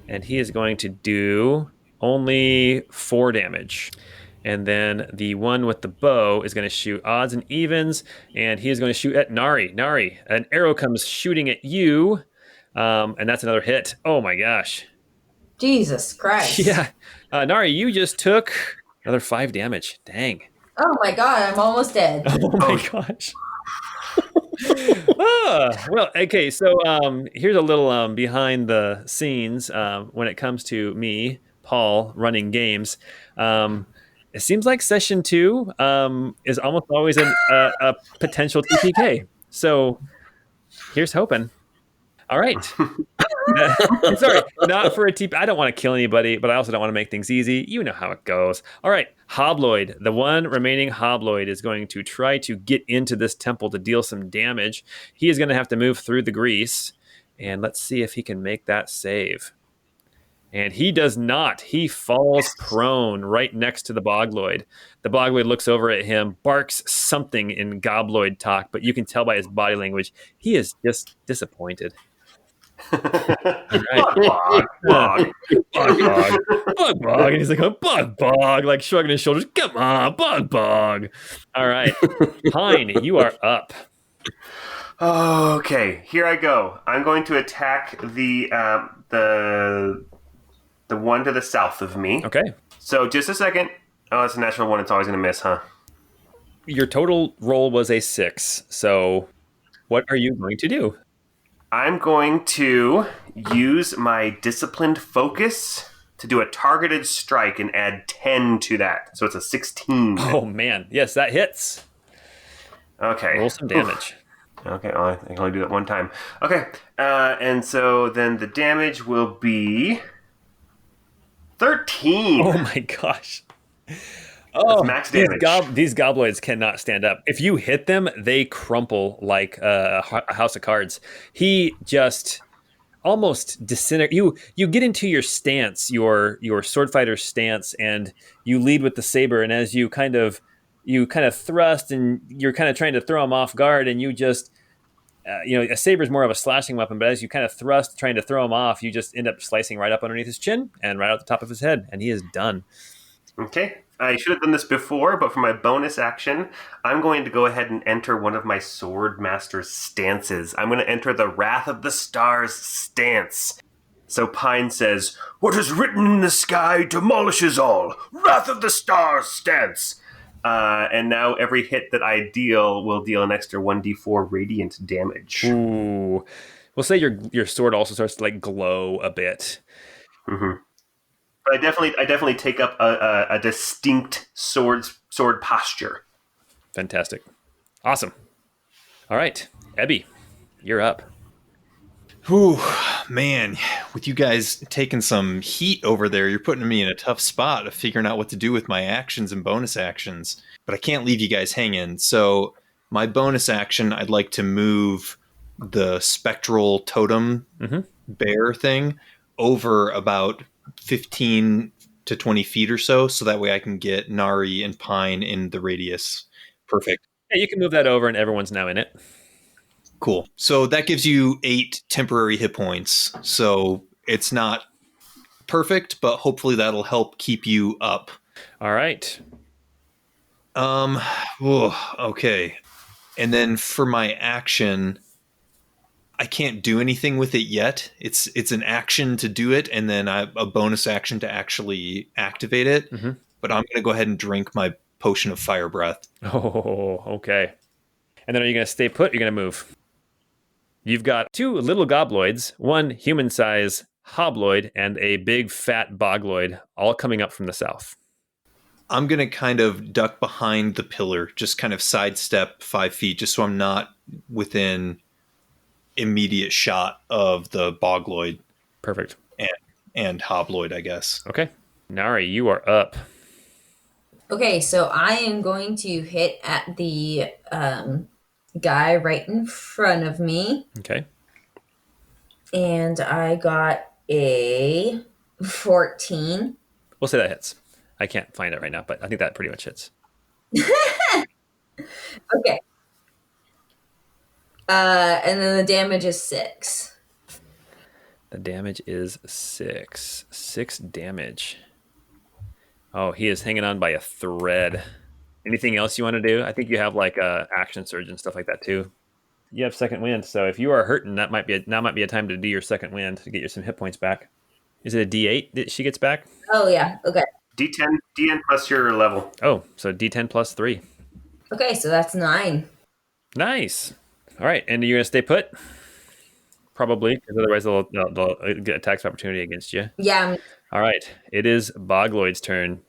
[SPEAKER 1] And he is going to do only 4 damage. And then the one with the bow is going to shoot odds and evens, and he is going to shoot at Nari. Nari, an arrow comes shooting at you, and that's another hit. Oh, my gosh.
[SPEAKER 5] Jesus Christ.
[SPEAKER 1] Yeah. Nari, you just took another 5 damage. Dang.
[SPEAKER 5] Oh my god, I'm almost dead.
[SPEAKER 1] Oh my gosh. Well, okay, so here's a little behind the scenes when it comes to me, Paul, running games. It seems like session 2 is almost always a potential TPK. So here's hoping. All right. Sorry, not for a TP. I don't want to kill anybody, but I also don't want to make things easy. You know how it goes. All right, Hobloid. The one remaining Hobloid is going to try to get into this temple to deal some damage. He is going to have to move through the grease, and let's see if he can make that save. And he does not. He falls prone right next to the Bogloid. The Bogloid looks over at him, barks something in Gobloid talk, but you can tell by his body language, he is just disappointed. All right.
[SPEAKER 2] Bog, bog.
[SPEAKER 1] Bug. And he's like, oh, bug, like shrugging his shoulders. Come on, bug. All right. Pine, you are up.
[SPEAKER 2] Okay, here I go. I'm going to attack the one to the south of me.
[SPEAKER 1] Okay.
[SPEAKER 2] So just a second. Oh, it's a natural one. It's always going to miss, huh?
[SPEAKER 1] Your total roll was a 6. So what are you going to do?
[SPEAKER 2] I'm going to use my disciplined focus to do a targeted strike and add 10 to that. So it's a 16.
[SPEAKER 1] Oh, man. Yes, that hits.
[SPEAKER 2] Okay.
[SPEAKER 1] Roll some damage.
[SPEAKER 2] Okay, well, I can only do that one time. Okay, and so then the damage will be 13.
[SPEAKER 1] Oh, my gosh. Oh,
[SPEAKER 2] max damage.
[SPEAKER 1] These Gobloids cannot stand up. If you hit them, they crumple like a house of cards. He just almost disintegrates. You get into your stance, your sword fighter stance, and you lead with the saber. And as you kind of thrust, and you're kind of trying to throw him off guard, and you just a saber is more of a slashing weapon, but as you kind of thrust, trying to throw him off, you just end up slicing right up underneath his chin and right out the top of his head, and he is done.
[SPEAKER 2] Okay. I should have done this before, but for my bonus action, I'm going to go ahead and enter one of my Sword Master's stances. I'm going to enter the Wrath of the Stars stance. So Pine says, "What is written in the sky demolishes all. Wrath of the Stars stance." And now every hit that I deal will deal an extra 1d4 radiant damage.
[SPEAKER 1] Ooh. We'll say your sword also starts to like glow a bit.
[SPEAKER 2] Mm-hmm. But I definitely take up a distinct sword posture.
[SPEAKER 1] Fantastic. Awesome. All right. Ebby, you're up.
[SPEAKER 4] Whew, man, with you guys taking some heat over there, you're putting me in a tough spot of figuring out what to do with my actions and bonus actions. But I can't leave you guys hanging. So my bonus action, I'd like to move the spectral totem bear thing over about 15 to 20 feet or so that way I can get Nari and Pine in the radius. Perfect.
[SPEAKER 1] Yeah, you can move that over and everyone's now in it.
[SPEAKER 4] Cool. So that gives you 8 temporary hit points. So it's not perfect, but hopefully that'll help keep you up.
[SPEAKER 1] All right.
[SPEAKER 4] Okay. And then for my action, I can't do anything with it yet. It's an action to do it, and then a bonus action to actually activate it. Mm-hmm. But I'm going to go ahead and drink my potion of fire breath.
[SPEAKER 1] Oh, okay. And then are you going to stay put? Or you're going to move? You've got 2 little Gobloids, 1 human-size Hobloid, and a big fat Bogloid, all coming up from the south.
[SPEAKER 4] I'm going to kind of duck behind the pillar, just kind of sidestep 5 feet, just so I'm not within immediate shot of the Bogloid.
[SPEAKER 1] Perfect.
[SPEAKER 4] And Hobloid, I guess.
[SPEAKER 1] Okay. Nari, you are up.
[SPEAKER 5] Okay, so I am going to hit at the guy right in front of me.
[SPEAKER 1] Okay.
[SPEAKER 5] And I got a 14.
[SPEAKER 1] We'll say that hits. I can't find it right now, but I think that pretty much hits.
[SPEAKER 5] Okay. And then the damage is 6.
[SPEAKER 1] The damage is 6. 6 damage. Oh, he is hanging on by a thread. Anything else you want to do? I think you have like action surge and stuff like that too. You have second wind, so if you are hurting, now might be a time to do your second wind to get some hit points back. Is it a D8 that she gets back?
[SPEAKER 5] Oh yeah. Okay.
[SPEAKER 2] D10 plus your level.
[SPEAKER 1] Oh, so D10 plus 3.
[SPEAKER 5] Okay, so that's 9.
[SPEAKER 1] Nice. All right, and you're gonna stay put? Probably, because otherwise they'll get attacks of opportunity against you.
[SPEAKER 5] Yeah.
[SPEAKER 1] All right, it is Bogloid's turn.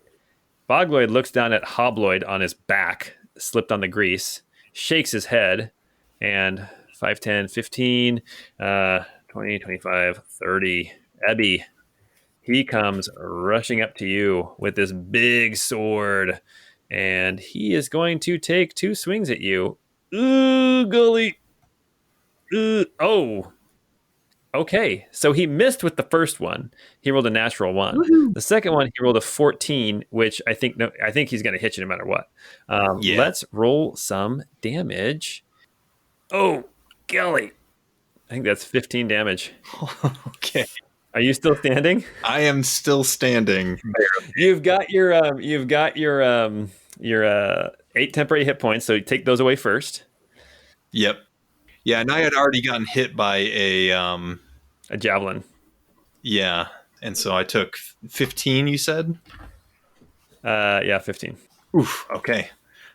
[SPEAKER 1] Bogloid looks down at Hobloid on his back, slipped on the grease, shakes his head, and 5, 10, 15, 20, 25, 30. Ebby, he comes rushing up to you with this big sword, and he is going to take 2 swings at you. Ooh, golly. Oh. Okay, so he missed with the first one. He rolled a natural one.
[SPEAKER 5] Woohoo.
[SPEAKER 1] The second one, he rolled a 14, which I think he's going to hit you no matter what.
[SPEAKER 4] Yeah.
[SPEAKER 1] Let's roll some damage. Oh, golly. I think that's 15 damage.
[SPEAKER 4] Okay.
[SPEAKER 1] Are you still standing?
[SPEAKER 4] I am still standing.
[SPEAKER 1] You've got your 8 temporary hit points, so you take those away first.
[SPEAKER 4] Yep. Yeah, and I had already gotten hit by a
[SPEAKER 1] javelin.
[SPEAKER 4] Yeah, and so I took 15, you said?
[SPEAKER 1] Yeah, 15.
[SPEAKER 4] Oof, okay.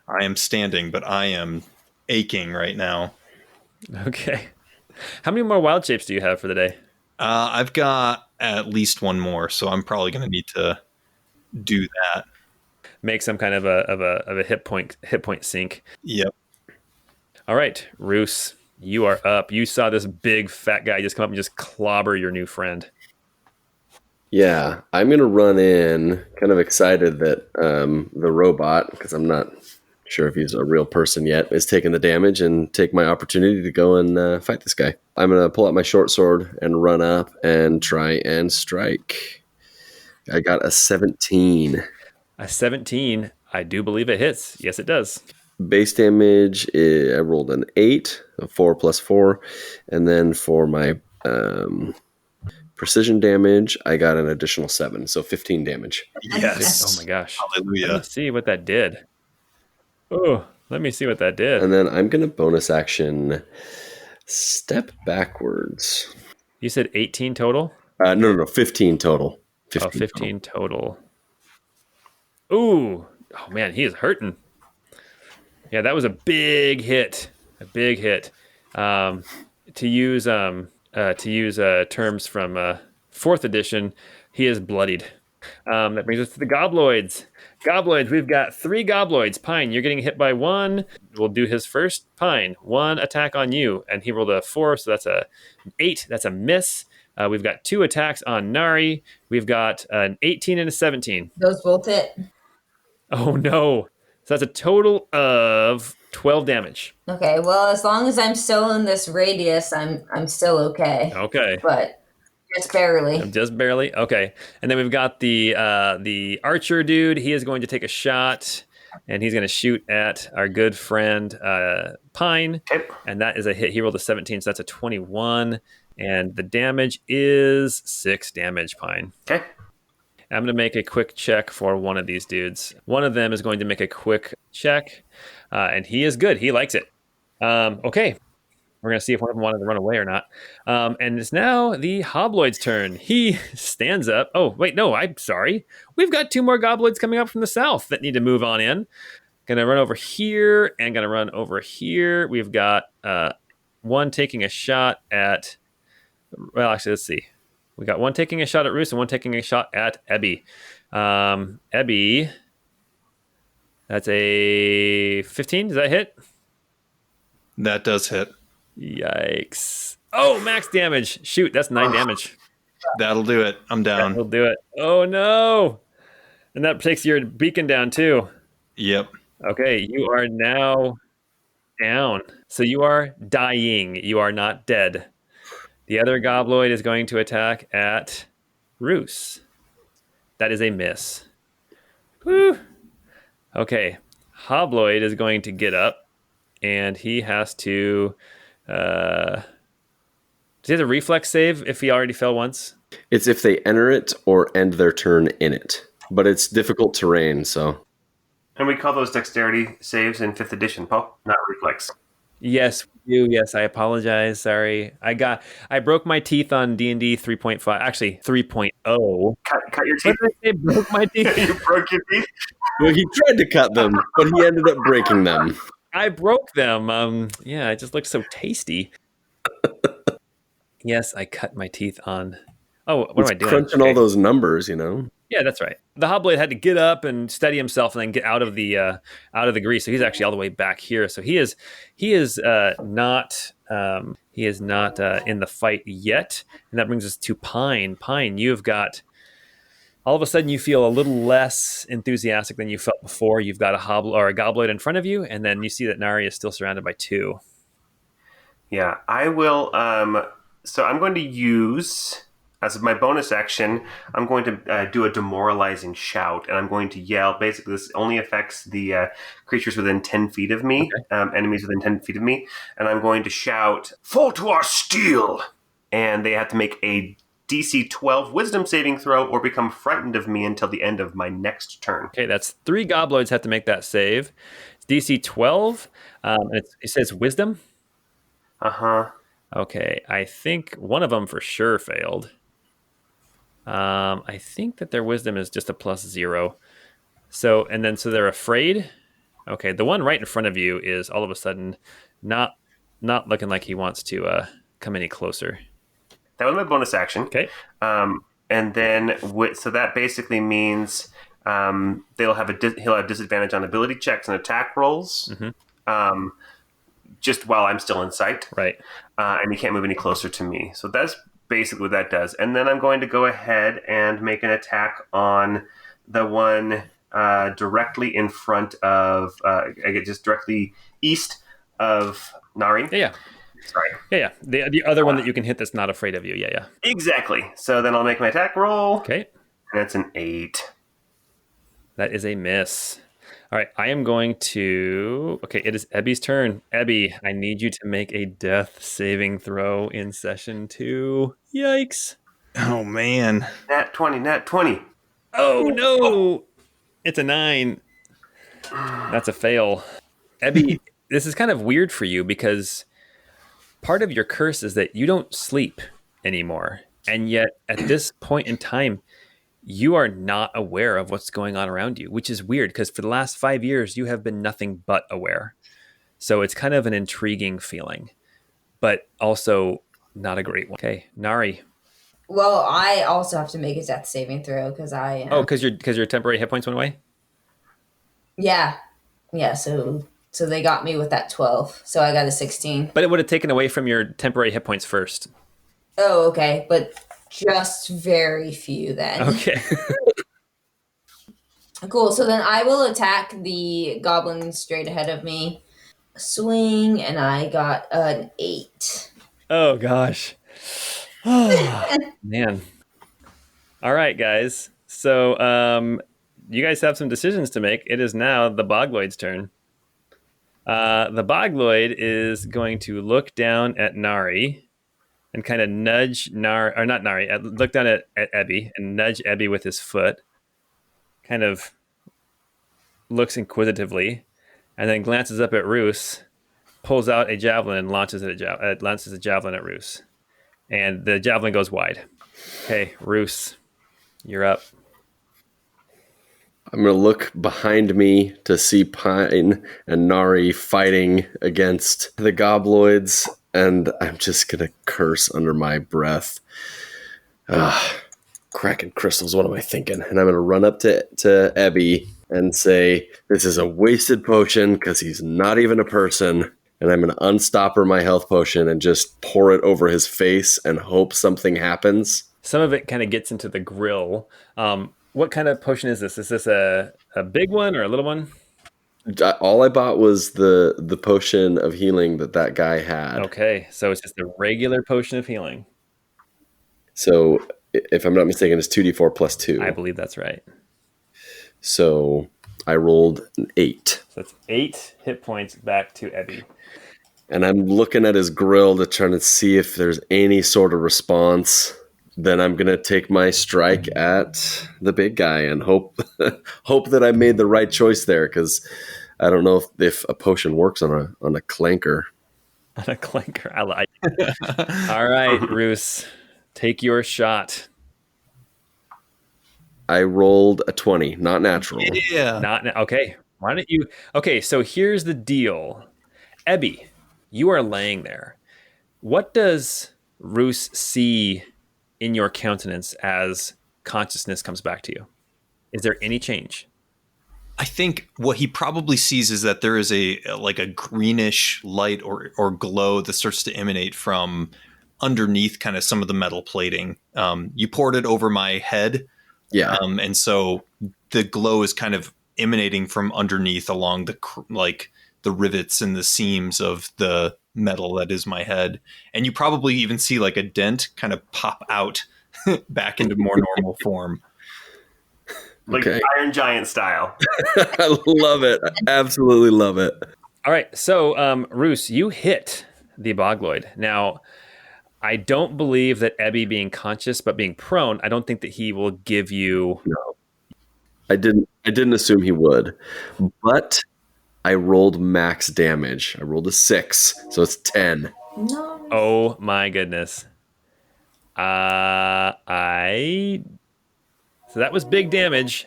[SPEAKER 4] I am standing, but I am aching right now.
[SPEAKER 1] Okay. How many more wild shapes do you have for the day?
[SPEAKER 4] I've got at least one more, so I'm probably going to need to do that.
[SPEAKER 1] Make some kind of a hit point sync.
[SPEAKER 4] Yep.
[SPEAKER 1] All right, Roos, you are up. You saw this big fat guy just come up and just clobber your new friend.
[SPEAKER 3] Yeah, I'm going to run in, kind of excited that the robot, because I'm not sure if he's a real person yet, is taking the damage and take my opportunity to go and fight this guy. I'm going to pull out my short sword and run up and try and strike. I got a 17.
[SPEAKER 1] A 17, I do believe it hits. Yes, it does.
[SPEAKER 3] Base damage, I rolled an 8, a 4 plus 4. And then for my precision damage, I got an additional 7, so 15 damage.
[SPEAKER 4] Yes.
[SPEAKER 1] Oh my gosh.
[SPEAKER 4] Hallelujah.
[SPEAKER 1] Let me see what that did. Oh, let me see what that did.
[SPEAKER 3] And then I'm going to bonus action step backwards.
[SPEAKER 1] You said 18 total?
[SPEAKER 3] No, 15 total.
[SPEAKER 1] 15 total. Ooh. Oh man, he is hurting. Yeah, that was a big hit. A big hit. To use terms from 4th edition, he is bloodied. That brings us to the Gobloids. Gobloids, we've got 3 Gobloids. Pine, you're getting hit by 1. We'll do his first. Pine, 1 attack on you. And he rolled a 4, so that's an 8. That's a miss. We've got 2 attacks on Nari. We've got an 18 and a 17.
[SPEAKER 5] Those both hit.
[SPEAKER 1] Oh, no. So that's a total of 12 damage.
[SPEAKER 5] Okay, well, as long as I'm still in this radius, I'm still okay.
[SPEAKER 1] Okay.
[SPEAKER 5] But just barely.
[SPEAKER 1] Just barely. Okay. And then we've got the archer dude. He is going to take a shot, and he's going to shoot at our good friend Pine.
[SPEAKER 2] Okay.
[SPEAKER 1] And that is a hit. He rolled a 17, so that's a 21. And the damage is 6 damage, Pine.
[SPEAKER 2] Okay.
[SPEAKER 1] I'm going to make a quick check for one of these dudes. One of them is going to make a quick check, and he is good. He likes it. Okay. We're going to see if one of them wanted to run away or not. And it's now the Hobloid's turn. He stands up. Oh, wait, no, I'm sorry. We've got 2 more Gobloids coming up from the south that need to move on in. Going to run over here and going to run over here. We've got one taking a shot at... Well, actually, let's see. We got one taking a shot at Roos and one taking a shot at Ebby. Ebby, that's a 15. Does that hit?
[SPEAKER 4] That does hit.
[SPEAKER 1] Yikes. Oh, max damage. Shoot, that's 9 damage.
[SPEAKER 4] That'll do it. I'm down.
[SPEAKER 1] That'll do it. Oh, no. And that takes your beacon down, too.
[SPEAKER 4] Yep.
[SPEAKER 1] Okay, you are now down. So you are dying. You are not dead. The other Gobloid is going to attack at Roos. That is a miss. Whew. Okay. Hobloid is going to get up, and he has to... does he have a reflex save if he already fell once?
[SPEAKER 3] It's if they enter it or end their turn in it. But it's difficult terrain, so...
[SPEAKER 2] And we call those dexterity saves in 5th edition, Paul, not reflex.
[SPEAKER 1] Yes, we do. Yes, I apologize. Sorry. I broke my teeth on D&D 3.5. Actually, 3.0.
[SPEAKER 2] Cut your
[SPEAKER 1] What
[SPEAKER 2] teeth.
[SPEAKER 1] did I say? Broke my teeth?
[SPEAKER 2] You broke your teeth?
[SPEAKER 3] Well, he tried to cut them, but he ended up breaking them.
[SPEAKER 1] I broke them. Yeah, it just looked so tasty. Yes, I cut my teeth on... Oh, what am I doing?
[SPEAKER 3] Crunching all those numbers, you know?
[SPEAKER 1] Yeah, that's right. The Hobloid had to get up and steady himself and then get out of the grease. So he's actually all the way back here. So he is not in the fight yet. And that brings us to Pine. Pine, you've got... All of a sudden, you feel a little less enthusiastic than you felt before. You've got a Gobloid in front of you, and then you see that Nari is still surrounded by 2.
[SPEAKER 2] Yeah, I will So I'm going to use, as my bonus action, I'm going to do a demoralizing shout, and I'm going to yell. Basically, this only affects the creatures within 10 feet of me, enemies within 10 feet of me, and I'm going to shout, "Fall to our steel!" And they have to make a DC 12 wisdom saving throw or become frightened of me until the end of my next turn.
[SPEAKER 1] Okay, that's 3 gobloids have to make that save. It's DC 12. And it says wisdom.
[SPEAKER 2] Uh-huh.
[SPEAKER 1] Okay, I think one of them for sure failed. I think that their wisdom is just a +0. So they're afraid. Okay, the one right in front of you is all of a sudden not looking like he wants to come any closer.
[SPEAKER 2] That was my bonus action.
[SPEAKER 1] Okay.
[SPEAKER 2] And then, so that basically means he'll have disadvantage on ability checks and attack rolls, just while I'm still in sight.
[SPEAKER 1] Right.
[SPEAKER 2] And he can't move any closer to me. So that's basically what that does. And then I'm going to go ahead and make an attack on the one directly in front of, just directly east of Nari.
[SPEAKER 1] Yeah.
[SPEAKER 2] Sorry.
[SPEAKER 1] Yeah. The other one that you can hit that's not afraid of you. Yeah.
[SPEAKER 2] Exactly. So then I'll make my attack roll.
[SPEAKER 1] Okay.
[SPEAKER 2] And that's an 8.
[SPEAKER 1] That is a miss. All right. I am going to... Okay, it is Ebby's turn. Ebby, I need you to make a death saving throw in session 2. Yikes.
[SPEAKER 4] Oh, man.
[SPEAKER 2] Nat 20.
[SPEAKER 1] Oh, no. It's a 9. That's a fail. Ebby, this is kind of weird for you because part of your curse is that you don't sleep anymore. And yet, at this point in time, you are not aware of what's going on around you, which is weird because for the last 5 years, you have been nothing but aware. So it's kind of an intriguing feeling, but also not a great one. Okay, Nari.
[SPEAKER 5] Well, I also have to make a death saving throw because I.
[SPEAKER 1] Oh, because your temporary hit points went away?
[SPEAKER 5] Yeah. So they got me with that 12. So I got a 16.
[SPEAKER 1] But it would have taken away from your temporary hit points first.
[SPEAKER 5] Oh, okay. But just very few then.
[SPEAKER 1] Okay.
[SPEAKER 5] Cool. So then I will attack the goblin straight ahead of me. Swing, and I got an 8.
[SPEAKER 1] Oh, gosh. Man. All right, guys. So you guys have some decisions to make. It is now the Bogloid's turn. The Bogloid is going to look down at Nari and kind of nudge look down at Ebby and nudge Ebby with his foot. Kind of looks inquisitively and then glances up at Roos, pulls out a javelin and lances a javelin at Roos. And the javelin goes wide. Okay, Roos, you're up.
[SPEAKER 3] I'm going to look behind me to see Pine and Nari fighting against the Gobloids, and I'm just going to curse under my breath. Cracking crystals, what am I thinking? And I'm going to run up to Ebby and say, this is a wasted potion because he's not even a person. And I'm going to unstopper my health potion and just pour it over his face and hope something happens.
[SPEAKER 1] Some of it kind of gets into the grill. What kind of potion is this? Is this a big one or a little one?
[SPEAKER 3] All I bought was the potion of healing that guy had.
[SPEAKER 1] Okay, so it's just a regular potion of healing.
[SPEAKER 3] So if I'm not mistaken, it's 2d4 plus 2.
[SPEAKER 1] I believe that's right.
[SPEAKER 3] So I rolled an 8.
[SPEAKER 1] So that's 8 hit points back to Ebby.
[SPEAKER 3] And I'm looking at his grill to try to see if there's any sort of response. Then I'm going to take my strike at the big guy and hope that I made the right choice there, because I don't know if a potion works on a clanker.
[SPEAKER 1] On a clanker. I like it. All right, Roos, take your shot.
[SPEAKER 3] I rolled a 20, not natural.
[SPEAKER 4] Yeah.
[SPEAKER 1] Okay. Why don't you... Okay, so here's the deal. Ebby, you are laying there. What does Roos see in your countenance as consciousness comes back to you? Is there any change?
[SPEAKER 4] I think what he probably sees is that there is a greenish light or glow that starts to emanate from underneath kind of some of the metal plating. You poured it over my head.
[SPEAKER 3] Yeah.
[SPEAKER 4] And so the glow is kind of emanating from underneath along the rivets and the seams of the metal that is my head. And you probably even see like a dent kind of pop out back into more normal form.
[SPEAKER 2] Like Iron Giant style.
[SPEAKER 3] I love it. I absolutely love it.
[SPEAKER 1] All right, so Roos, you hit the Bogloid. Now, I don't believe that Ebby being conscious but being prone, I don't think that he will give you...
[SPEAKER 3] No. I didn't assume he would. But I rolled max damage. I rolled a 6, so it's 10.
[SPEAKER 5] No.
[SPEAKER 1] Oh my goodness. So that was big damage,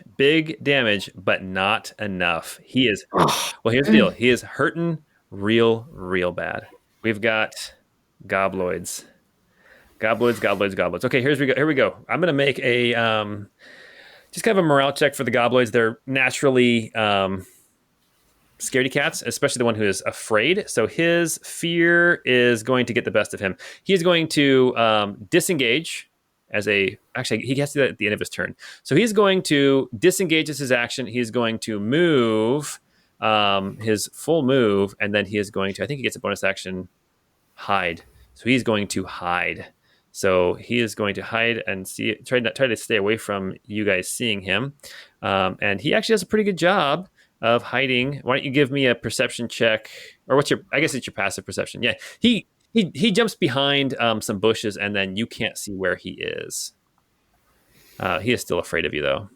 [SPEAKER 1] but not enough. He is, well, here's the deal. He is hurting real bad. We've got Gobloids. Okay, here we go. I'm going to make a, just kind of a morale check for the Gobloids. They're naturally scaredy cats, especially the one who is afraid. So his fear is going to get the best of him. He is going to disengage actually, he has to do that at the end of his turn. So he's going to disengage as his action. He's going to move his full move, and then he is going to, I think he gets a bonus action, hide. So he's going to hide. So he is going to hide and try to stay away from you guys seeing him. And he actually does a pretty good job of hiding. Why don't you give me a perception check? Or I guess it's your passive perception. Yeah. He jumps behind some bushes, and then you can't see where he is. He is still afraid of you, though.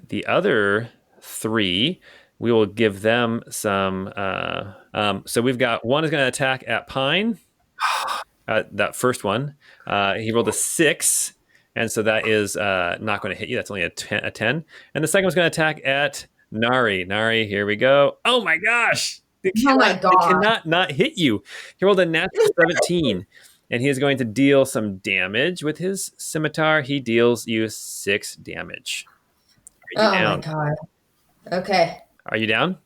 [SPEAKER 1] The other 3, we will give them some... so we've got one is going to attack at Pine. That first one. He rolled a 6, and so that is not going to hit you. That's only a 10. And the second one's going to attack at Nari. Nari, here we go. Oh, my gosh! They cannot not hit you. He rolled a natural 17, and he is going to deal some damage with his scimitar. He deals you 6 damage. Are you down?
[SPEAKER 5] My god. Okay.
[SPEAKER 1] Are you down?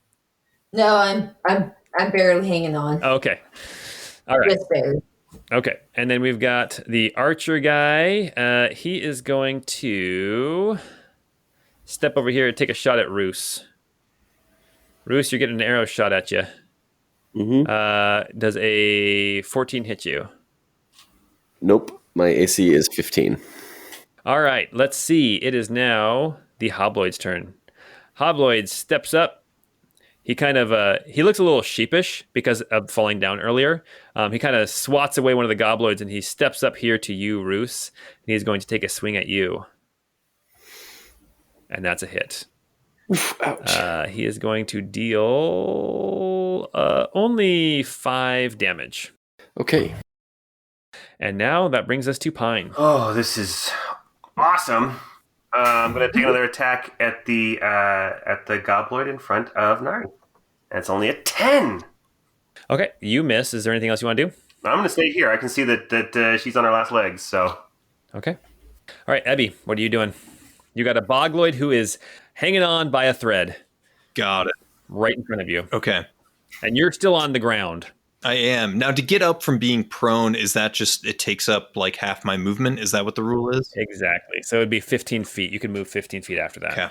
[SPEAKER 5] No, I'm barely hanging on.
[SPEAKER 1] Okay. All right.
[SPEAKER 5] Just barely.
[SPEAKER 1] Okay. And then we've got the archer guy. He is going to step over here and take a shot at Roos. Roos, you're getting an arrow shot at you.
[SPEAKER 3] Mm-hmm.
[SPEAKER 1] Does a 14 hit you?
[SPEAKER 3] Nope. My AC is 15.
[SPEAKER 1] All right. Let's see. It is now the Hobloid's turn. Hobloid steps up. He kind of he looks a little sheepish because of falling down earlier. He kind of swats away one of the Gobloids, and he steps up here to you, Roos. And he's going to take a swing at you. And that's a hit.
[SPEAKER 3] Ouch.
[SPEAKER 1] He is going to deal only 5 damage.
[SPEAKER 3] Okay.
[SPEAKER 1] And now that brings us to Pine.
[SPEAKER 2] Oh, this is awesome. I'm going to take another attack at the Gobloid in front of Nari. That's only a 10.
[SPEAKER 1] Okay, you miss. Is there anything else you want to do?
[SPEAKER 2] I'm going to stay here. I can see that she's on her last legs, so...
[SPEAKER 1] Okay. All right, Ebby, what are you doing? You got a Bogloid who is hanging on by a thread.
[SPEAKER 4] Got it.
[SPEAKER 1] Right in front of you.
[SPEAKER 4] Okay.
[SPEAKER 1] And you're still on the ground.
[SPEAKER 4] I am. Now, to get up from being prone, is that just, it takes up like half my movement? Is that what the rule is?
[SPEAKER 1] Exactly. So it'd be 15 feet. You can move 15 feet after that.
[SPEAKER 4] Okay.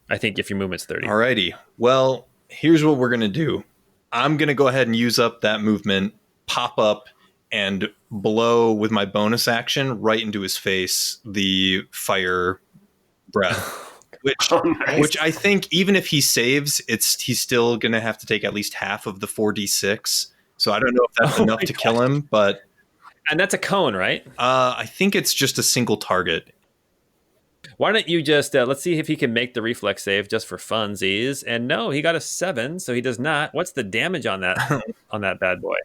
[SPEAKER 1] I think if your movement's 30.
[SPEAKER 4] Alrighty. Well, here's what we're going to do. I'm going to go ahead and use up that movement, pop up, and blow with my bonus action right into his face the fire breath. Which I think even if he saves, he's still going to have to take at least half of the 4d6. So I don't know if that's enough to kill him, but...
[SPEAKER 1] And that's a cone, right?
[SPEAKER 4] I think it's just a single target.
[SPEAKER 1] Why don't you just... let's see if he can make the reflex save just for funsies. And no, he got a 7, so he does not. What's the damage on that on that bad boy?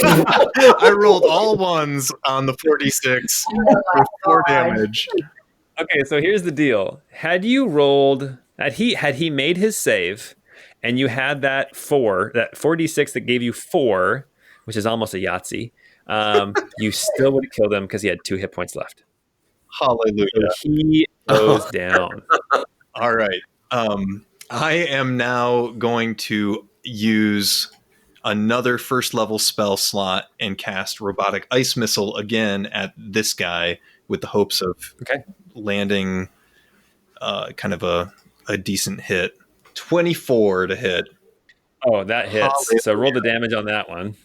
[SPEAKER 4] I rolled all ones on the 4d6 for 4 damage.
[SPEAKER 1] Okay, so here's the deal. Had he made his save, and you had that 4d6 that gave you 4, which is almost a Yahtzee, you still would have killed him because he had 2 hit points left.
[SPEAKER 4] Hallelujah.
[SPEAKER 1] So he goes down.
[SPEAKER 4] All right. I am now going to use another first level spell slot and cast Robotic Ice Missile again at this guy with the hopes of landing kind of a decent hit. 24 to hit.
[SPEAKER 1] Oh, that hits. So roll the damage on that one.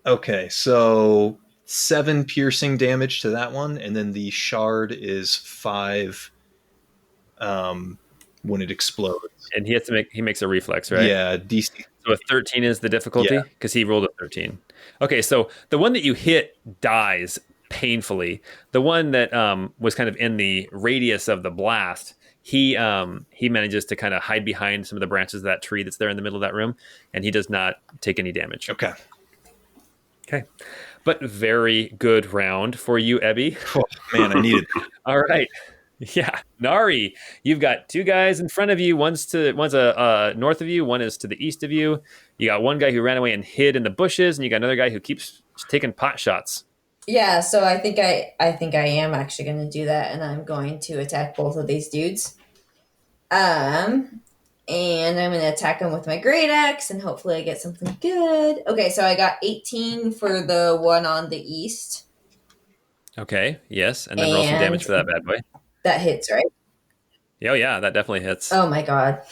[SPEAKER 4] Okay, so 7 piercing damage to that one, and then the shard is 5 when it explodes.
[SPEAKER 1] And he makes a reflex, right?
[SPEAKER 4] Yeah, DC.
[SPEAKER 1] So a 13 is the difficulty because he rolled a 13. Okay, so the one that you hit dies painfully. The one that was kind of in the radius of the blast, he manages to kind of hide behind some of the branches of that tree that's there in the middle of that room, and he does not take any damage.
[SPEAKER 4] Okay.
[SPEAKER 1] But very good round for you, Ebby.
[SPEAKER 4] Oh, man, I needed that.
[SPEAKER 1] All right. Yeah, Nari, you've got 2 guys in front of you. One's north of you. One is to the east of you. You got one guy who ran away and hid in the bushes, and you got another guy who keeps taking pot shots.
[SPEAKER 5] Yeah, so I think I am actually going to do that, and I'm going to attack both of these dudes. And I'm going to attack them with my great axe, and hopefully I get something good. Okay, so I got 18 for the one on the east.
[SPEAKER 1] Okay, yes, and then roll some damage for that bad boy.
[SPEAKER 5] That hits, right?
[SPEAKER 1] Oh yeah, that definitely hits.
[SPEAKER 5] Oh my god.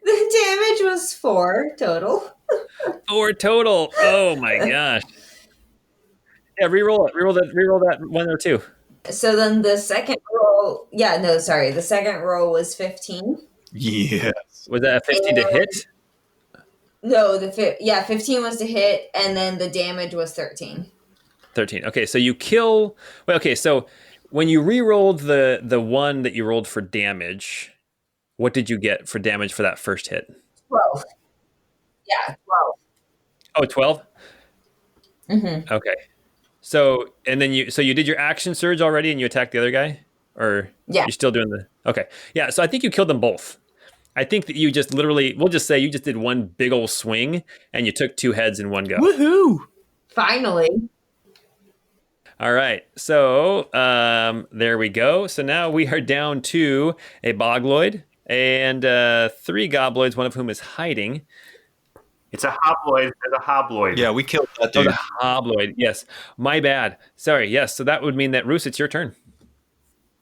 [SPEAKER 5] The damage was 4 total.
[SPEAKER 1] 4 total. Oh my gosh. Yeah, reroll it. Reroll that one or two.
[SPEAKER 5] So then the second roll, the second roll was 15.
[SPEAKER 4] Yes.
[SPEAKER 1] Was that a 15 to hit?
[SPEAKER 5] No, 15 was to hit, and then the damage was 13.
[SPEAKER 1] 13. Okay, so you kill. Well, okay, so when you re-rolled the one that you rolled for damage, what did you get for damage for that first hit?
[SPEAKER 5] 12. Yeah, 12.
[SPEAKER 1] Oh, 12?
[SPEAKER 5] Mm-hmm.
[SPEAKER 1] Okay. So you did your action surge already and you attacked the other guy? Or
[SPEAKER 5] yeah,
[SPEAKER 1] you're still doing the... Okay. Yeah, so I think you killed them both. I think that you just literally... We'll just say you just did one big old swing and you took 2 heads in one go.
[SPEAKER 4] Woohoo!
[SPEAKER 5] Finally.
[SPEAKER 1] All right. So there we go. So now we are down to a Bogloid and 3 Gobloids, one of whom is hiding.
[SPEAKER 6] It's a Hobloid. There's a Hobloid.
[SPEAKER 4] Yeah, we killed that
[SPEAKER 1] Oh,
[SPEAKER 4] dude.
[SPEAKER 1] the Hobloid. Yes. My bad. Sorry. Yes. So that would mean that, Roos, it's your turn.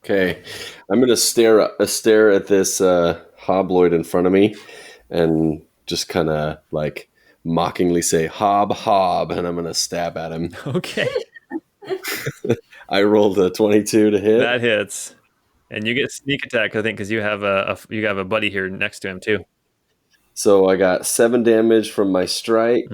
[SPEAKER 3] Okay, I'm gonna stare at this Hobloid in front of me, and just kind of like mockingly say "Hob, Hob," and I'm gonna stab at him.
[SPEAKER 1] Okay.
[SPEAKER 3] I rolled a 22 to hit.
[SPEAKER 1] That hits. And you get sneak attack, I think, because you have a buddy here next to him, too.
[SPEAKER 3] So I got 7 damage from my strike,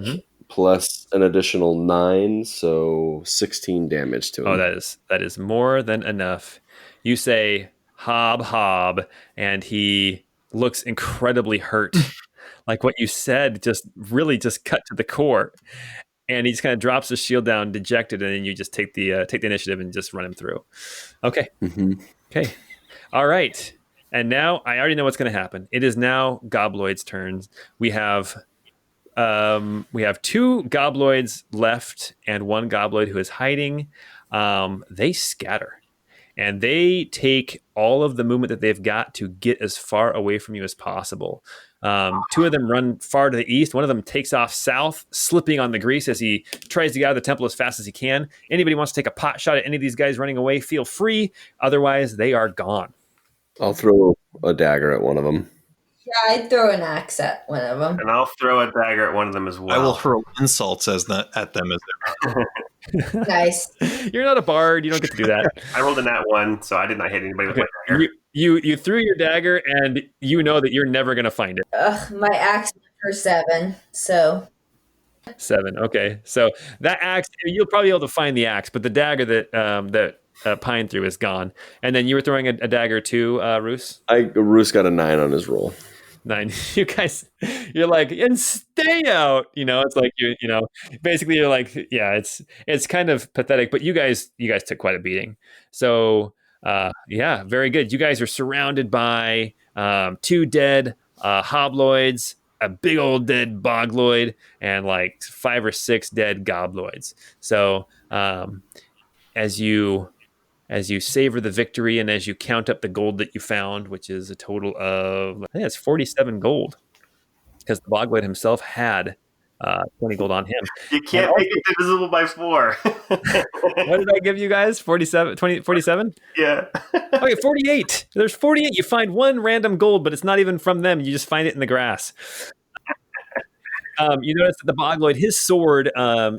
[SPEAKER 3] plus an additional 9, so 16 damage to him.
[SPEAKER 1] Oh, that is more than enough. You say "Hob, Hob," and he looks incredibly hurt. Like what you said just cut to the core. And he just kind of drops his shield down, dejected, and then you just take the initiative and just run him through. Okay. Okay. All right. And now I already know what's going to happen. It is now Gobloid's turns. We have 2 Gobloids left and 1 Gobloid who is hiding. They scatter. And they take all of the movement that they've got to get as far away from you as possible. 2 of them run far to the east. One of them takes off south, slipping on the grease as he tries to get out of the temple as fast as he can. Anybody wants to take a pot shot at any of these guys running away, feel free. Otherwise, they are gone.
[SPEAKER 3] I'll throw a dagger at one of them.
[SPEAKER 5] Yeah, I'd throw an axe at one of them.
[SPEAKER 6] And I'll throw a dagger at one of them as well.
[SPEAKER 4] I will hurl insults at them as they're
[SPEAKER 5] Nice.
[SPEAKER 1] You're not a bard. You don't get to do that.
[SPEAKER 6] I rolled a nat 1, so I did not hit anybody with my dagger.
[SPEAKER 1] You threw your dagger, and you know that you're never going to find it.
[SPEAKER 5] My axe is for 7, so...
[SPEAKER 1] 7. Okay, so that axe, you'll probably be able to find the axe, but the dagger that Pine threw is gone. And then you were throwing a dagger too, Roos?
[SPEAKER 3] Roos got a 9 on his roll.
[SPEAKER 1] 9. You guys, you're like, and stay out. It's like basically you're like, yeah, it's kind of pathetic. But you guys took quite a beating. So yeah, very good. You guys are surrounded by 2 dead Hobloids, a big old dead Bogloid, and like 5 or 6 dead Gobloids. So as you savor the victory and as you count up the gold that you found, which is a total of, I think it's 47 gold, because the Bogloid himself had 20 gold on him.
[SPEAKER 6] You can't make it divisible by 4.
[SPEAKER 1] What did I give you guys? 47?
[SPEAKER 6] Yeah.
[SPEAKER 1] Okay, 48. There's 48. You find one random gold, but it's not even from them. You just find it in the grass. You notice that the Bogloid, his sword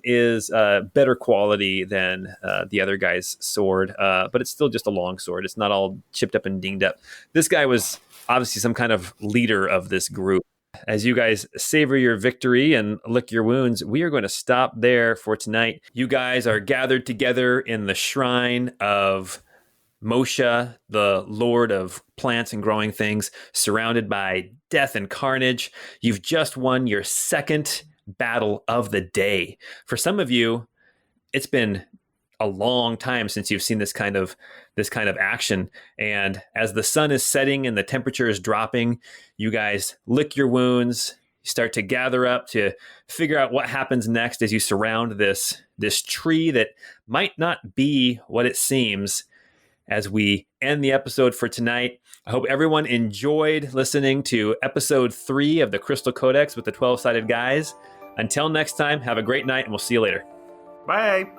[SPEAKER 1] is better quality than the other guy's sword, but it's still just a long sword. It's not all chipped up and dinged up. This guy was obviously some kind of leader of this group. As you guys savor your victory and lick your wounds, we are going to stop there for tonight. You guys are gathered together in the shrine of Mosha, the lord of plants and growing things, surrounded by death and carnage. You've just won your second battle of the day. For some of you, it's been a long time since you've seen this kind of action. And as the sun is setting and the temperature is dropping, you guys lick your wounds. You start to gather up to figure out what happens next as you surround this tree that might not be what it seems. As we end the episode for tonight, I hope everyone enjoyed listening to episode 3 of the Crystal Codex with the 12-sided guys. Until next time, have a great night, and we'll see you later.
[SPEAKER 6] Bye.